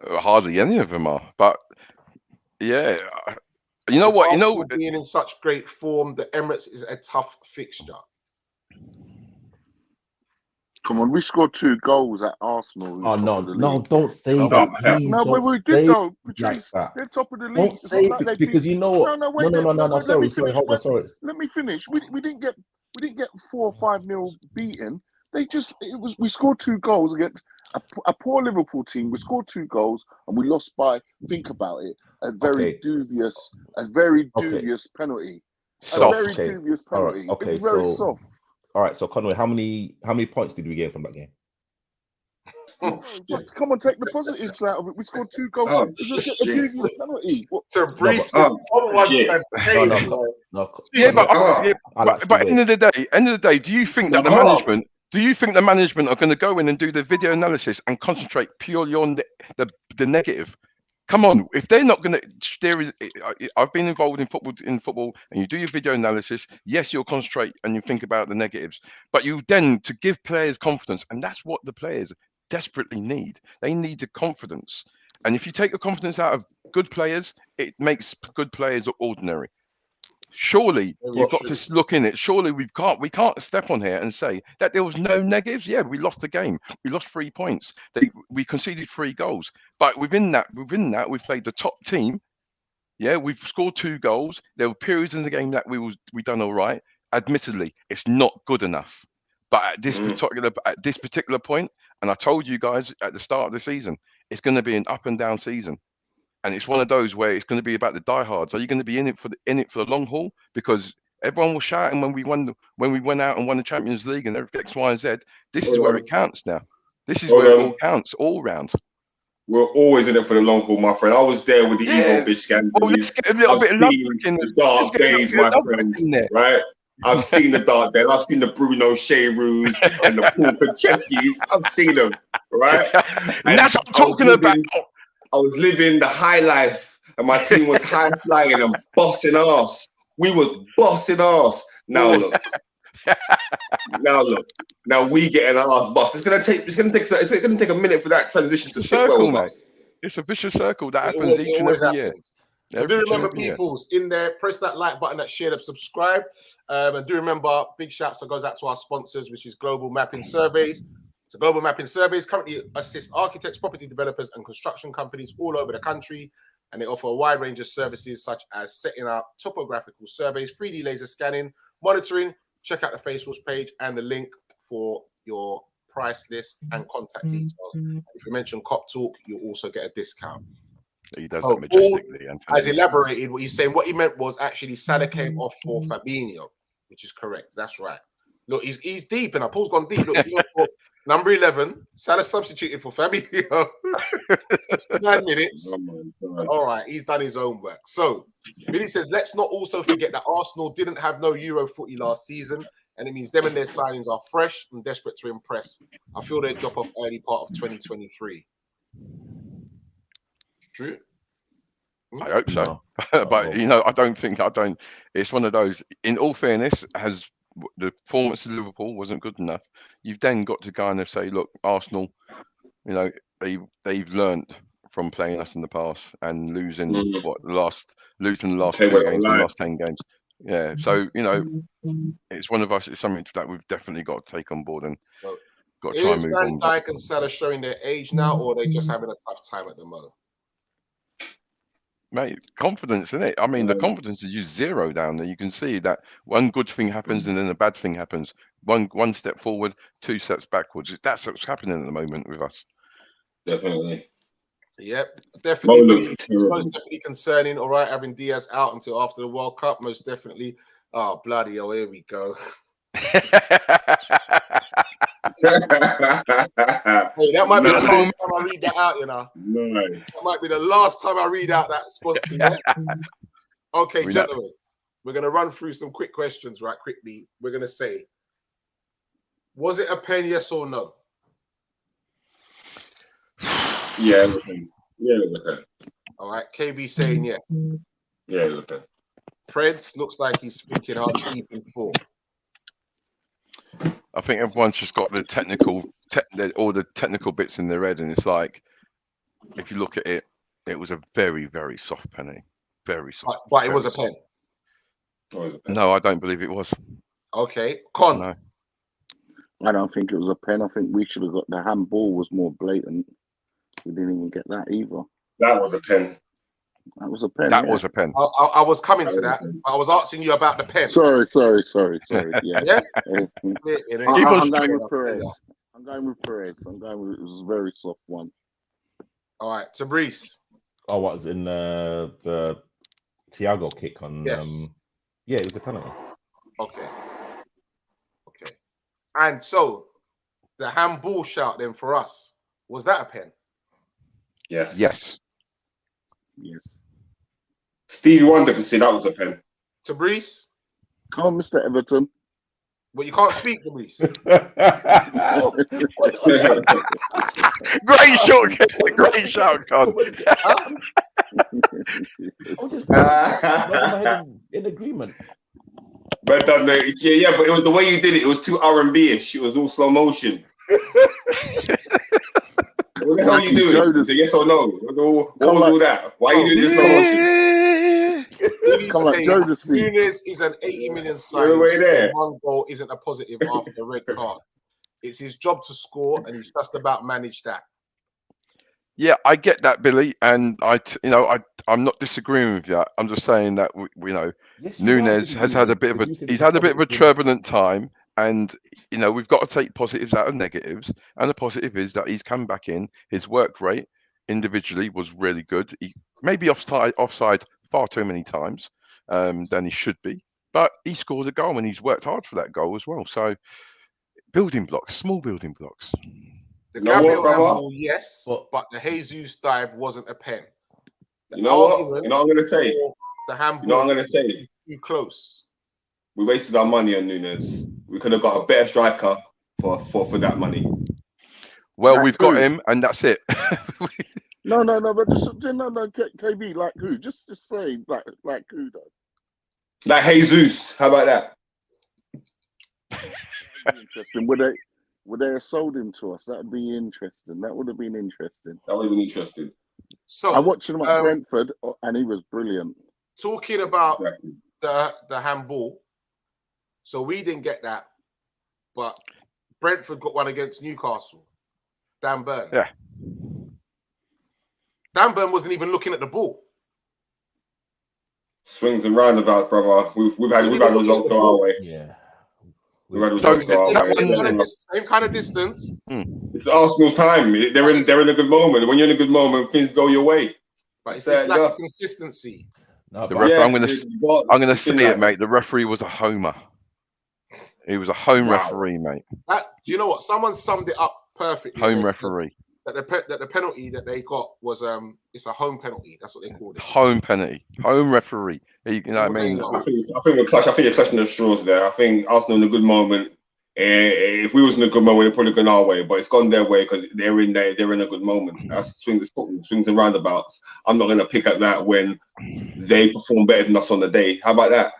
Hardly any of them are. But, yeah. You know what? Being in such great form, the Emirates is a tough fixture. Come on, we scored 2 goals at Arsenal. Oh no! Don't say that. Please, no, but we did though. Like that. They're top of the league. Don't say it because you know. No. Sorry. Sorry. Let me finish. We didn't get 4 or 5-0 beaten. We scored 2 goals against a poor Liverpool team. We scored 2 goals and we lost by, think about it, a very dubious penalty. Soft. Dubious penalty. Okay. It was very soft. All right, so Conway, how many points did we get from that game? Come on, take the positives out of it. We scored 2 goals. It's a dubious penalty. But end of the day, do you think that the management are going to go in and do the video analysis and concentrate purely on the negative? Come on, if they're not going to, I've been involved in football, and you do your video analysis. Yes, you'll concentrate and you think about the negatives, but you then to give players confidence, and that's what the players desperately need. They need the confidence, and if you take the confidence out of good players, it makes good players look ordinary. Surely you've got to look in it. Surely we can't step on here and say that there was no negatives. Yeah, we lost the game. We lost 3 points. We conceded 3 goals. But within that, we played the top team. Yeah, we've scored 2 goals. There were periods in the game that we done all right. Admittedly, it's not good enough. But at this particular point, and I told you guys at the start of the season, it's going to be an up and down season. And it's one of those where it's going to be about the diehards. Are you going to be in it for the long haul? Because everyone was shouting when we went out and won the Champions League and everything X, Y, and Z. This is where it counts now. This is where it all counts all round. We're always in it for the long haul, my friend. I was there with the Ego Biscan. I've seen the dark days, my friend. Right? I've seen the dark days. I've seen the Bruno Shearus and the Paul Koncheskis. I've seen them, right? And that's what I'm talking about. I was living the high life, and my team was high flying and bossing ass. We was bossing ass. Now look. Now we getting our ass bossed. It's gonna take a minute for that transition to stick well with us. It's a vicious circle that happens each and every year. So do remember, peoples, in there, press that like button, that share, that subscribe. And do remember, big shouts goes out to our sponsors, which is Global Mapping Surveys. So Global Mapping Surveys currently assist architects, property developers, and construction companies all over the country and they offer a wide range of services such as setting up topographical surveys, 3D laser scanning, monitoring. Check out the Facebook page and the link for your price list and contact details. If you mention Cop Talk, you'll also get a discount. He does So that majestically. as elaborated, what he's saying, what he meant was actually Salah came off for Fabinho, which is correct. That's right. Look, he's deep, and Paul's gone deep. Look, he's for number 11. Salah substituted for Fabinho. 9 minutes. All right, he's done his own work. So Billy says, let's not also forget that Arsenal didn't have no Euro footy last season, and it means them and their signings are fresh and desperate to impress. I feel they'll drop off early part of 2023. True. I hope so. No. But, you know, I don't. It's one of those, in all fairness, the performance of Liverpool wasn't good enough. You've then got to kind of say, look, Arsenal, you know, they've learnt from playing us in the past and losing the last 2 games, the last 10 games. Yeah. So, you know, it's one of us. It's something that we've definitely got to take on board and got to try and move on. Is Van Dijk and Salah showing their age now, or are they just having a tough time at the moment? Mate, confidence in it. I mean, the confidence is just zero down there. You can see that one good thing happens and then a bad thing happens. One step forward, 2 steps backwards. That's what's happening at the moment with us. Definitely. Yep, definitely. Most definitely concerning. All right, having Diaz out until after the World Cup, most definitely. Oh, bloody hell, here we go. Hey, that might be the last time I read that out, you know. Nice. That might be the last time I read out that sponsor. Yeah? Okay, gentlemen, we're going to run through some quick questions right quickly. We're going to say, was it a pen, yes or no? Yeah, it was a pen. Yeah, it was a pen. All right, KB saying yes. Yeah, it was a pen. Preds looks like he's thinking hard deep in 4. I think everyone's just got the all the technical bits in their head, and it's like, if you look at it, it was a very, very soft penny, very soft. But it was a pen. No, I don't believe it was. Okay, Con. No. I don't think it was a pen. I think we should have got the handball was more blatant. We didn't even get that either. That was a pen. That was a pen. That was a pen. I was coming to that. I was asking you about the pen. Sorry. Yeah. Yeah? I'm going with Perez. I'm going with it was a very soft one. All right, Tabrice. Oh, what was in the Thiago kick on? Yes. Yeah, it was a penalty. Okay. And so the handball shout then for us, was that a pen? Yes. Stevie Wonder could say that was a pen. Tabrice? Come on, Mr. Everton. Well, you can't speak, Tabrice. Great shot, great shout, Con. In agreement. But but it was the way you did it. It was too R&B-ish. It was all slow motion. What the hell are you doing? Is it yes or no? All that. Why are you doing this slow motion? Come on, Jodeci. Nunes is an 80 million sign. One goal isn't a positive after the red card. It's his job to score, and he's just about managed that. Yeah, I get that, Billy, and I'm not disagreeing with you. I'm just saying that we know Nunes has had a bit of a turbulent time, and we've got to take positives out of negatives. And the positive is that he's come back in. His work rate individually was really good. He maybe offside far too many times than he should be, but he scored a goal and he's worked hard for that goal as well. So building blocks, small building blocks. The Gabriel handball, yes, but the Jesus dive wasn't a pen. You know what I'm going to say? The handball, I'm going to say? Too close. We wasted our money on Nunes. We could have got a better striker for that money. Well, we've got him, and that's it. No, but just KB, like who? Just say like who though? Like Jesus. How about that? Interesting. Would they have sold him to us? That would be interesting. That would have been interesting. So I watched him at Brentford, and he was brilliant. Talking about the handball, so we didn't get that, but Brentford got one against Newcastle. Dan Burn. Yeah. Dan Burn wasn't even looking at the ball. Swings and roundabouts, brother. We've had results go our way. Yeah. We've had results go our way. Same kind of distance. It's Arsenal's time. They're in a good moment. When you're in a good moment, things go your way. But it's just like consistency. No, I'm gonna say it, mate. The referee was a homer. He was a home referee, mate. Do you know what? Someone summed it up perfectly. Home referee. That the penalty that they got was it's a home penalty. That's what they called it. Home penalty. Home referee. You know what I mean? I think you're clutching the straws there. I think Arsenal in a good moment. If we was in a good moment, it probably gone our way, but it's gone their way because they're in a good moment. That's swings and roundabouts. I'm not gonna pick at that when they perform better than us on the day. How about that?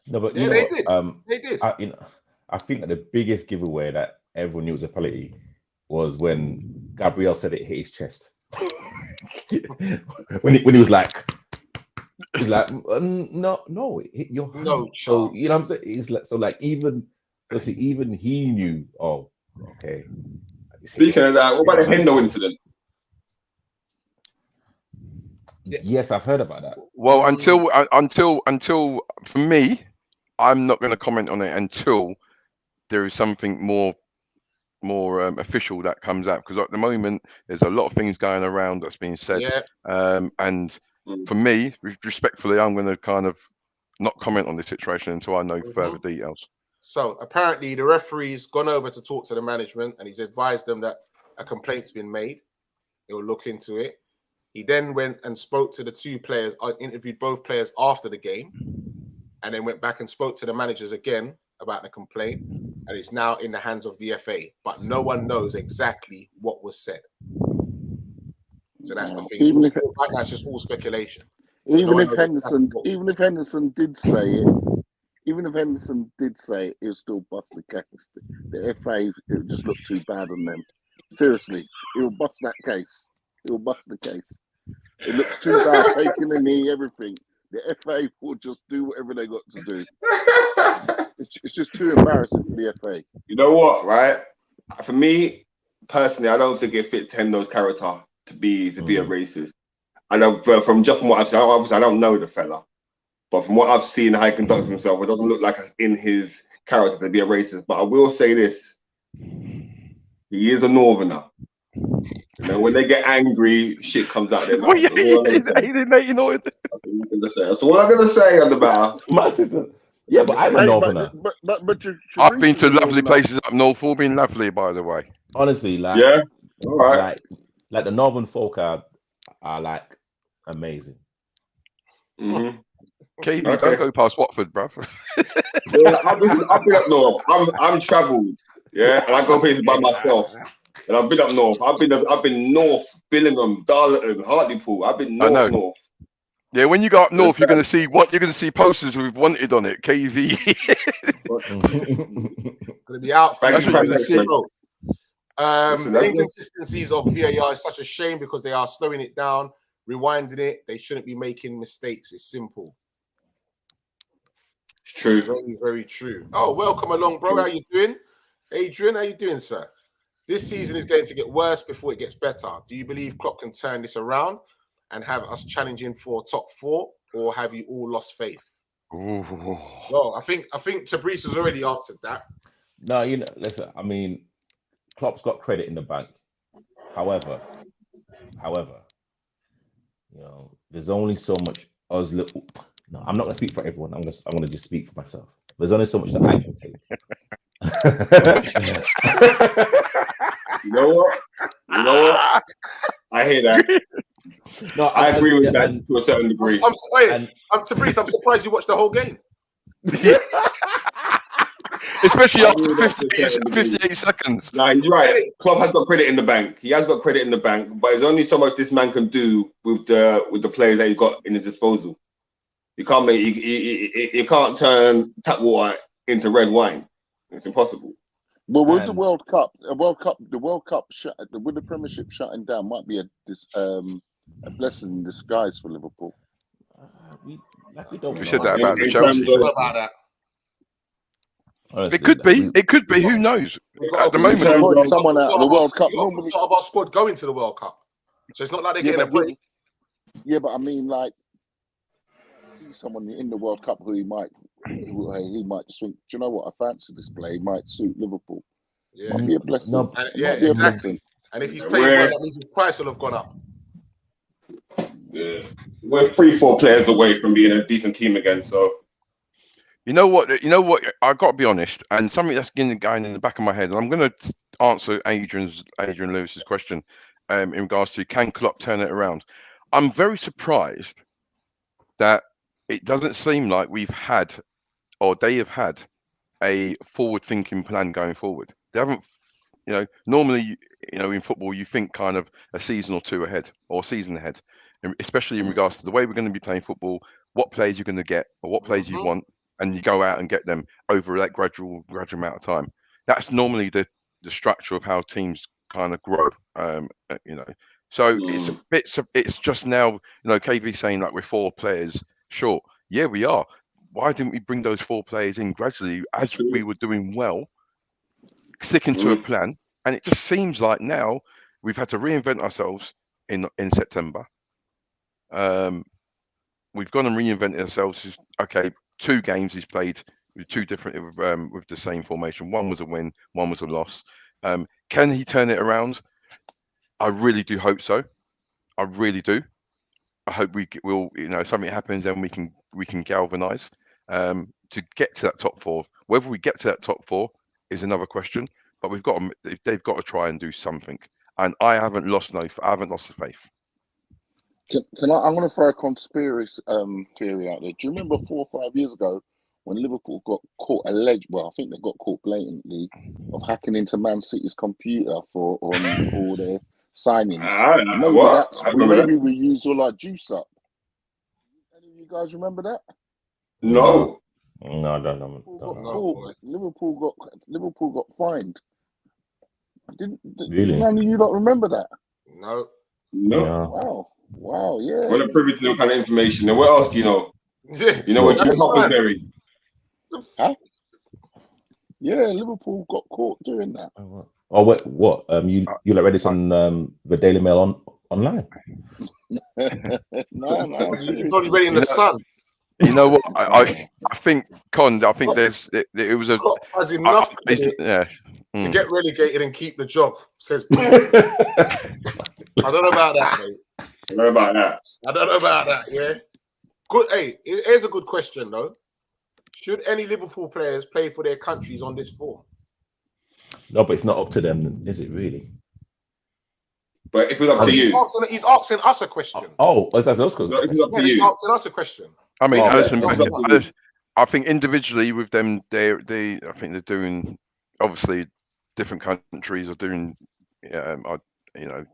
No, but yeah, they did. They did. I think that the biggest giveaway that everyone knew was a penalty was when Gabriel said it hit his chest. when he was like, no, it hit your hand. No, so you know what I'm saying? It's like, so like even he knew. Oh, okay. Speaking of that, what about the Hendo incident? Yes, I've heard about that. Well, until for me, I'm not going to comment on it until there is something more official that comes out, because at the moment there's a lot of things going around that's being said. And for me, respectfully, I'm going to kind of not comment on the situation until I know further details. So apparently the referee's gone over to talk to the management and he's advised them that a complaint's been made. He'll look into it. He then went and spoke to the two players, interviewed both players after the game, and then went back and spoke to the managers again about the complaint, and it's now in the hands of the FA. But no one knows exactly what was said. So that's the thing. Right now, it's just all speculation. Even if Henderson did say it, it was still bust the case. The FA, it just looked too bad on them. Seriously, it will bust that case. It will bust the case. It looks too bad, taking the knee, everything. The FA will just do whatever they got to do. It's just too embarrassing for the FA. You know what, right? For me, personally, I don't think it fits Hendo's character to be a racist. I know from what I've seen, obviously I don't know the fella, but from what I've seen, how he conducts himself, it doesn't look like in his character to be a racist. But I will say this: he is a northerner. You know, when they get angry, shit comes out their mouth. That's all I'm gonna say on the matter. My sister. Yeah, but I'm a northerner. But I've been to lovely places up north, all been lovely, by the way. Honestly, like, yeah, all right. Like the northern folk are like amazing. KV, don't go past Watford, bruv. Yeah, I've been up north. I'm travelled, yeah, and I go places by myself. And I've been up north. I've been north, Billingham, Darlington, Hartlepool. I've been north. Yeah, when you go up north, you're gonna see posters with wanted on it. KV. Gonna be out. The inconsistencies of VAR is such a shame because they are slowing it down, rewinding it. They shouldn't be making mistakes. It's simple. It's true. Very, very true. Oh, welcome along, bro. How you doing? Adrian, how you doing, sir? This season is going to get worse before it gets better. Do you believe Klopp can turn this around and have us challenging for top 4, or have you all lost faith? Well, I think Tabrice has already answered that. No, listen, I mean, Klopp's got credit in the bank. However, there's only so much us look. No, I'm not gonna speak for everyone. I'm gonna just speak for myself. There's only so much that I can take. You know what? I hear that. No, I agree with that to a certain degree. I'm surprised you watched the whole game. Especially after 58 seconds. No, he's right. Klopp has got credit in the bank. He has got credit in the bank, but there's only so much this man can do with the players that he's got in his disposal. You can't you can't turn tap water into red wine. It's impossible. Well, with the World Cup, with the Premiership shutting down, might be a blessing in disguise for Liverpool. We said that about the Chelsea. It could be. Who knows? At the moment, someone out of the World Cup. A lot of our squad going to the World Cup, so it's not like they're getting a break. Yeah, but I mean, like, see someone in the World Cup who he might just think, do you know what? I fancy this play. He might suit Liverpool. Yeah, Might be a blessing. No, and, It yeah, might be a exactly. blessing. And if he's Yeah, playing well, that means his price will have gone up. Yeah, we're 3-4 players away from being a decent team again. So You know what? I've got to be honest, and something that's going in the back of my head, and I'm going to answer Adrian Lewis's question in regards to can Klopp turn it around. I'm very surprised that it doesn't seem like we've had, or they have had, a forward-thinking plan going forward. They haven't. Normally, in football, you think kind of a season or two ahead, or a season ahead, especially in regards to the way we're going to be playing football, what players you're going to get, or what players you want, and you go out and get them over that gradual amount of time. That's normally the structure of how teams kind of grow. So it's just now, KV saying like we're 4 players short. Yeah, we are. Why didn't we bring those 4 players in gradually as we were doing well, sticking to a plan? And it just seems like now we've had to reinvent ourselves in September. We've gone and reinvented ourselves. Okay, 2 games he's played with 2 different with the same formation. One was a win, one was a loss. Can he turn it around? I really do hope so. I really do. I hope we will. Something happens and we can galvanise to get to that top 4. Whether we get to that top 4 is another question. But they've got to try and do something. And I haven't lost the faith. I'm going to throw a conspiracy theory out there. Do you remember 4 or 5 years ago when Liverpool got caught I think they got caught blatantly of hacking into Man City's computer for all their signings? Maybe we used all our juice up. Any of you guys remember that? No. No, I don't know. Liverpool got fined. Really? None of you don't remember that? No. Wow, yeah. We're not privy to no kind of information. And what else do you know? You know what Jim Hopper's buried? Huh? Yeah, Liverpool got caught doing that. Oh, wait, what? You read this on the Daily Mail online? No, You're probably ready in the sun. You know what? I think, Con. I think it was a. Has enough to get relegated and keep the job. Says. I don't know about that, mate. I don't know about that. Yeah. Good. Hey, here's a good question though. Should any Liverpool players play for their countries on this form? No, but it's not up to them, is it really? But if it's up to you, he's asking us a question. Oh, that's us. If it's up to you, he's asking us a question. I mean, I think individually with them, I think they're doing, obviously, different countries are doing,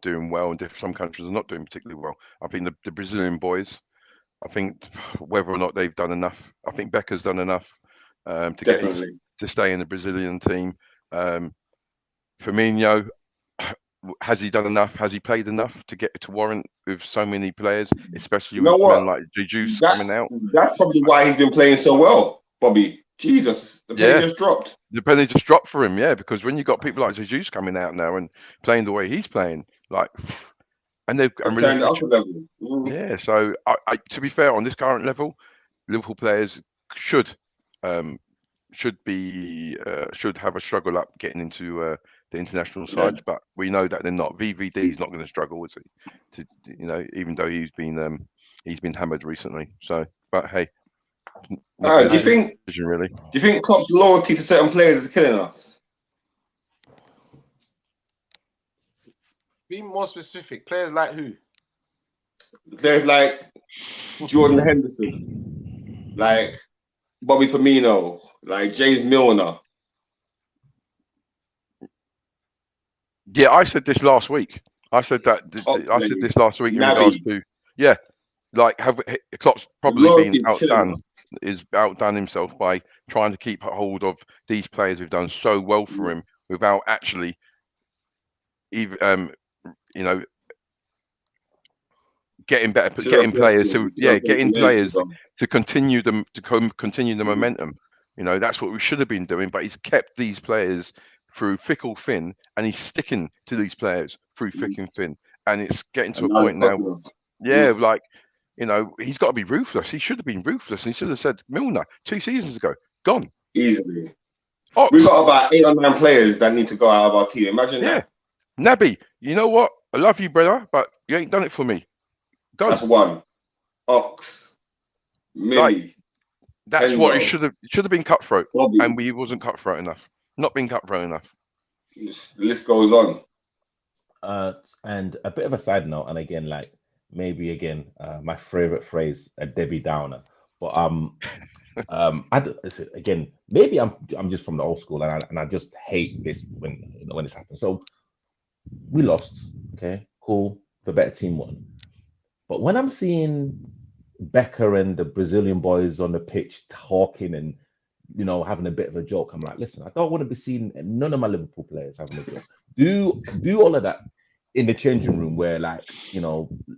doing well, and some countries are not doing particularly well. I think the Brazilian boys, I think whether or not they've done enough, I think Becker's done enough to stay in the Brazilian team. Firmino, has he done enough? Has he played enough to get to warrant with so many players, especially with men like Jesus coming out? That's probably why he's been playing so well, Bobby. Jesus, the penny just dropped. The penny just dropped for him, because when you got people like Jesus coming out now and playing the way he's playing, and they've turned it up a level. Yeah, so I, to be fair, on this current level, Liverpool players should have a struggle up getting into the international sides, but we know that they're not. VVD is not going to struggle, is he? Even though he's been hammered recently. So, but hey, do you think Klopp's loyalty to certain players is killing us? Be more specific. Players like who? Players like Jordan Henderson, like Bobby Firmino, like James Milner. Yeah, I said this last week. I said this last week in regards to Klopp's probably been outdone himself by trying to keep hold of these players who've done so well for him without actually even getting players to continue the momentum. That's what we should have been doing, but he's kept these players through thick or thin, and he's sticking to these players through thick and thin, and it's getting to a point now. You know, he's got to be ruthless. He should have been ruthless. And he should have said, Milner, 2 seasons ago, gone. Easily. Ox, We've got about 8 or 9 players that need to go out of our team. Imagine yeah. that. Naby, you know what? I love you, brother, but you ain't done it for me. Go. That's one. Ox. Millie. That's what it Henzo, should have been cutthroat. Bobby. And we wasn't cutthroat enough. Not being cutthroat enough. The list goes on. And a bit of a side note, and again, like maybe again, my favorite phrase, a Debbie Downer. But again, maybe I'm just from the old school, and I just hate this when this happens. So we lost, okay, cool, the better team won. But when I'm seeing Becker and the Brazilian boys on the pitch talking and having a bit of a joke, I'm like, listen, I don't want to be seeing none of my Liverpool players having a joke. Do all of that in the changing room where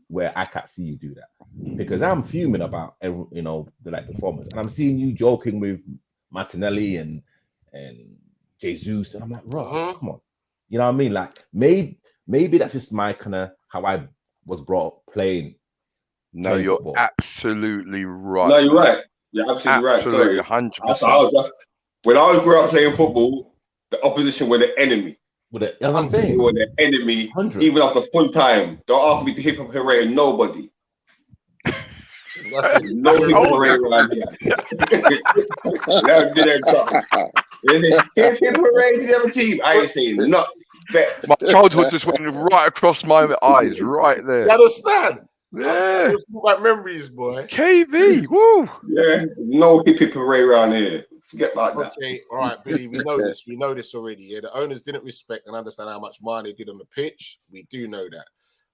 where I can't see you do that, because I'm fuming about the performance, and I'm seeing you joking with Martinelli and Jesus, and I'm like, bro, come on, you know what I mean? Like maybe that's just my kind of how I was brought up playing. No, you're football. Absolutely right. No, you're right. You're absolutely right. Sorry. 100%. When I grew up playing football, the opposition were the enemy. That's what I'm saying. They were the enemy, 100. even after full time. Don't ask me to hip hop hooray nobody. No hip hop hooray around here. Let's do that. Hip hip hooray to the other team. I ain't saying nothing. My childhood just went right across my eyes, right there. You understand? Yeah. Like memories, boy. KV, woo. Yeah, no hip hip hooray around here. Forget about that. Okay, all right, Billy, we know this. We know this already. Yeah, the owners didn't respect and understand how much money they did on the pitch. We do know that.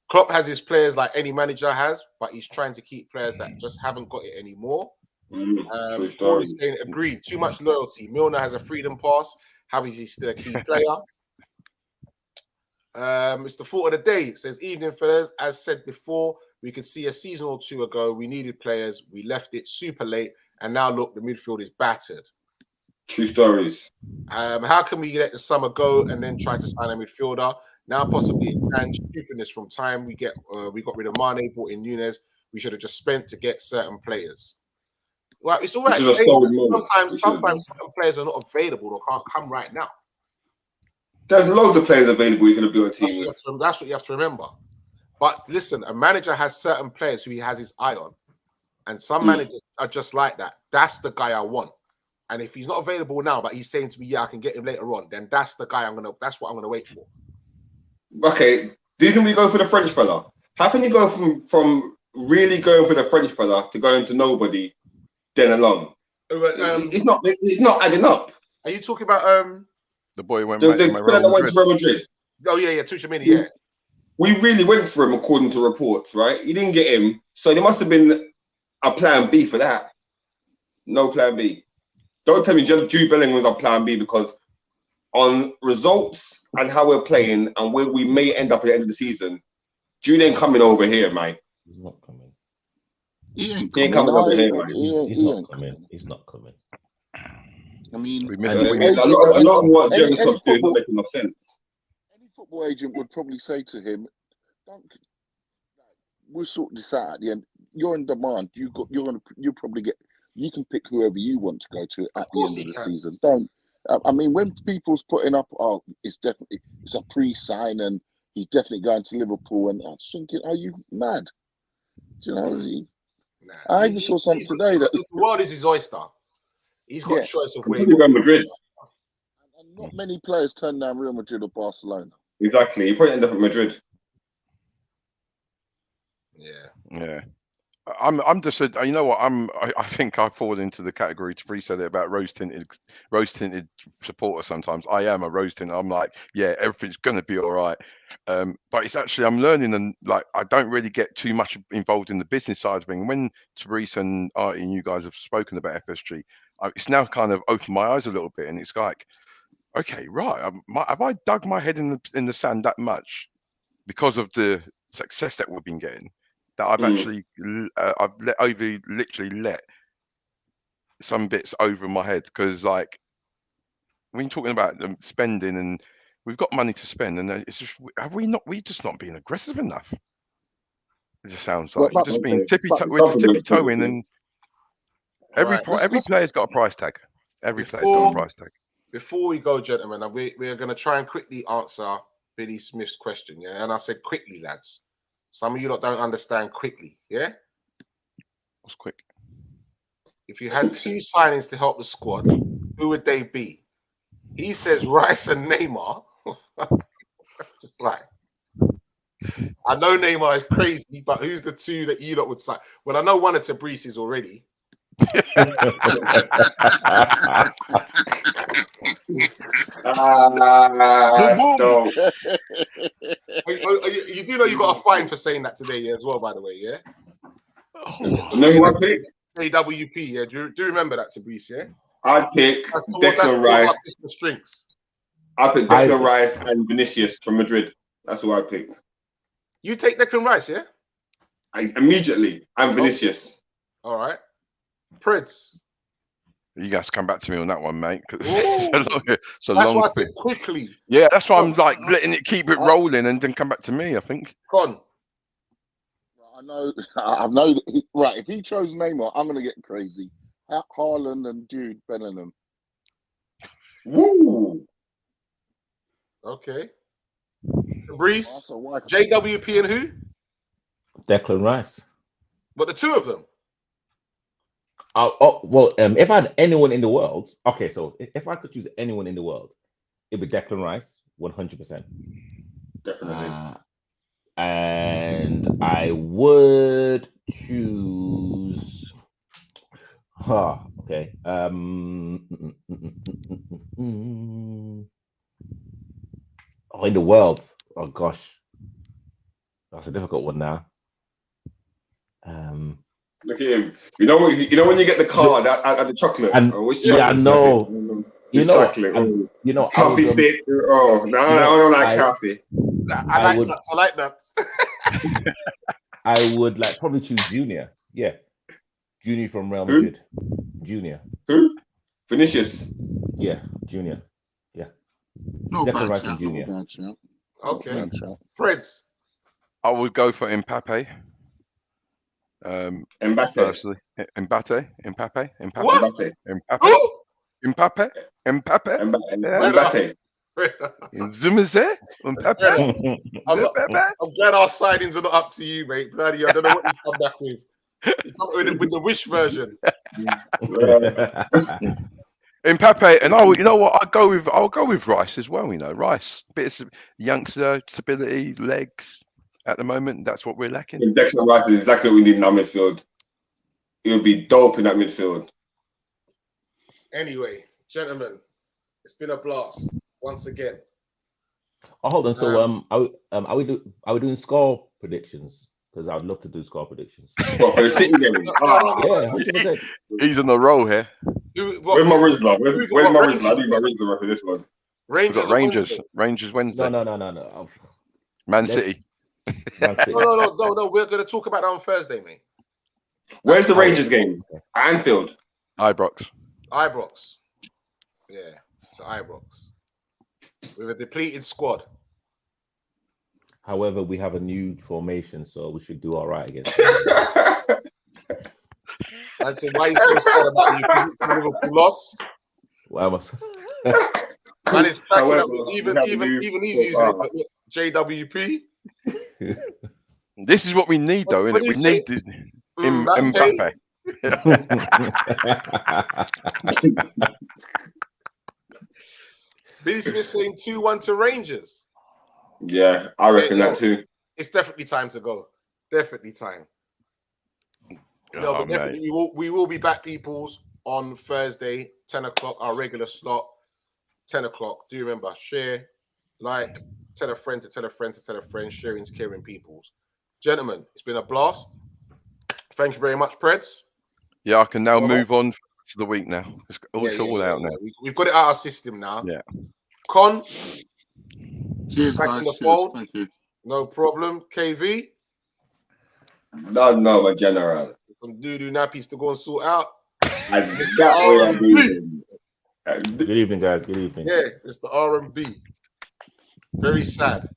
Klopp has his players like any manager has, but he's trying to keep players that just haven't got it anymore. Paul is saying, agreed, too much loyalty. Milner has a freedom pass. How is he still a key player? It's the thought of the day. It says, evening, fellas. As said before, we could see a season or two ago, we needed players. We left it super late. And now, look, the midfield is battered. True stories. How can we let the summer go and then try to sign a midfielder? Now, possibly and stupidness from time we got rid of Mane, brought in Nunes. We should have just spent to get certain players. Well, it's all right. Sometimes certain players are not available or can't come right now. There's loads of players available you could have built a team with. That's what you have to remember. But listen, a manager has certain players who he has his eye on. And some managers are just like that. That's the guy I want. And if he's not available now, but he's saying to me, yeah, I can get him later on, then that's the guy that's what I'm gonna wait for. Okay, didn't we go for the French fella? How can you go from really going for the French fella to going to nobody then along? It's not adding up. Are you talking about the boy went the fella that went to Real Madrid? Oh yeah, Tuchemani, yeah. We really went for him according to reports, right? You didn't get him, so there must have been a plan B for that. No plan B. Don't tell me just Jude Bellingham was our plan B, because on results and how we're playing and where we may end up at the end of the season, Jude ain't coming over here, mate. He's not coming. He ain't coming over here, man. He's not coming. He's not coming. I mean, a lot of what Jurgen Klopp's doing doesn't make enough sense. Any football agent would probably say to him, we'll sort this out at the end. You're in demand. You can pick whoever you want to go to at the end of the season. I mean, when people's putting up, it's a pre-sign and he's definitely going to Liverpool, and I was thinking, are you mad? Do you know? I even saw something today that the world is his oyster. He's got a choice of where he wants Madrid. And not many players turn down Real Madrid or Barcelona. Exactly. He probably end up at Madrid. Yeah. I'm just you know what, I think I fall into the category to Free said it about rose tinted supporter. Sometimes I am a rose tinted. I'm like, yeah, everything's gonna be all right. But it's actually I'm learning, and like I don't really get too much involved in the business side of things. When Therese and Artie and you guys have spoken about FSG, it's now kind of opened my eyes a little bit, and it's like, okay, right, have I dug my head in the sand that much because of the success that we've been getting, that I've actually literally let some bits over my head? Because like when you're talking about them spending, and we've got money to spend, and it's just we just not being aggressive enough. It just sounds Well, like you're but- just being something tippy-toeing, and every Alright. every player's got a price tag. Every player's got a Before- price tag. Before we go, gentlemen, we are going to try and quickly answer Billy Smith's question. Yeah, and I said quickly, lads. Some of you lot don't understand quickly. Yeah, What's quick? if you had 2 signings to help the squad, who would they be? He says Rice and Neymar. Just like, I know Neymar is crazy, but who's the 2 that you lot would sign? Well, I know one of Tabrice's already. No. You do know you got a fine for saying that today as well, by the way, yeah? No, who I pick? AWP, yeah. Do you remember that, Tabrice, yeah? I pick That's Declan Rice. the strings. I pick Declan Rice and Vinicius from Madrid. That's who I pick. You take Declan Rice, yeah? Immediately. I'm Vinicius. All right. Preds. You guys come back to me on that one, mate. Because Ooh. it's a That's long why I thing. said quickly. Yeah, that's why I'm like letting it keep it rolling and then come back to me. I think. Gone. I know. I know. Right. If he chose Neymar, I'm going to get crazy. Haaland and Jude Bellingham. Woo! Okay. Brees, Also, why- JWP and who? Declan Rice. But the 2 of them. If I had anyone in the world, okay, so if I could choose anyone in the world, it'd be Declan Rice, 100%. Definitely. And I would choose. Okay. In the world. Oh gosh, that's a difficult one now. Look at him. You know when you get the card at the chocolate. And which yeah, I chocolate? know. You know, chocolate. I Coffee would, stick. Oh, no, I don't like coffee. I like that. I would like probably choose Junior. Yeah, Junior from Real Madrid. Junior. Who? Vinicius. Yeah, Junior. Yeah. No Declan bad Rice shout, and Junior. no bad shout. Okay. No bad shout. Preds. I would go for Mbappe. Mbappe. Personally, Mbappe. What? Mbappe. Mbappe. Zumazé. Mbappe. I'm glad our sightings are not up to you, mate. Bloody, I don't know what you come back with. You come with the wish version. Mbappe, and you know what? I'll go with Rice as well. You know, Rice, bit of youngster, stability, legs. At the moment, that's what we're lacking. Declan Rice is exactly what we need in our midfield. It would be dope in that midfield. Anyway, gentlemen, it's been a blast once again. Oh, hold on. So, are we doing score predictions? Because I'd love to do score predictions. Well, for the City game. Yeah, 100%. He's on the roll here. Where's my Rizla? Where's my Rizla? I need my Rizla for this one. We've got Rangers. Rangers Wednesday. No. Man City. No. We're going to talk about that on Thursday, mate. Where's the Rangers game? Anfield. Ibrox. Yeah, it's Ibrox. With a depleted squad. However, we have a new formation, so we should do all right against them. That's why you so sad about you. Liverpool lost. Well, Man, it's However, even he's using it. JWP. This is what we need, though, isn't it? We need Mbappe. Billy Smith saying 2-1 to Rangers. Yeah, I reckon that too. It's definitely time to go. Definitely time. No, but definitely we will be back, peoples, on Thursday, 10 o'clock, our regular slot, 10 o'clock. Do you remember? Share, like, tell a friend to tell a friend to tell a friend. Sharing's caring, peoples. Gentlemen, it's been a blast. Thank you very much, Preds. Yeah, I can now move on to the week now. It's all out now. We've got it out of our system now. Yeah. Con. Cheers, guys. Cheers. Thank you. No problem. KV. No, my general. Some doo-doo nappies to go and sort out. And that way I'm doing. Good evening, guys. Good evening. Yeah, it's the R&B. Very sad.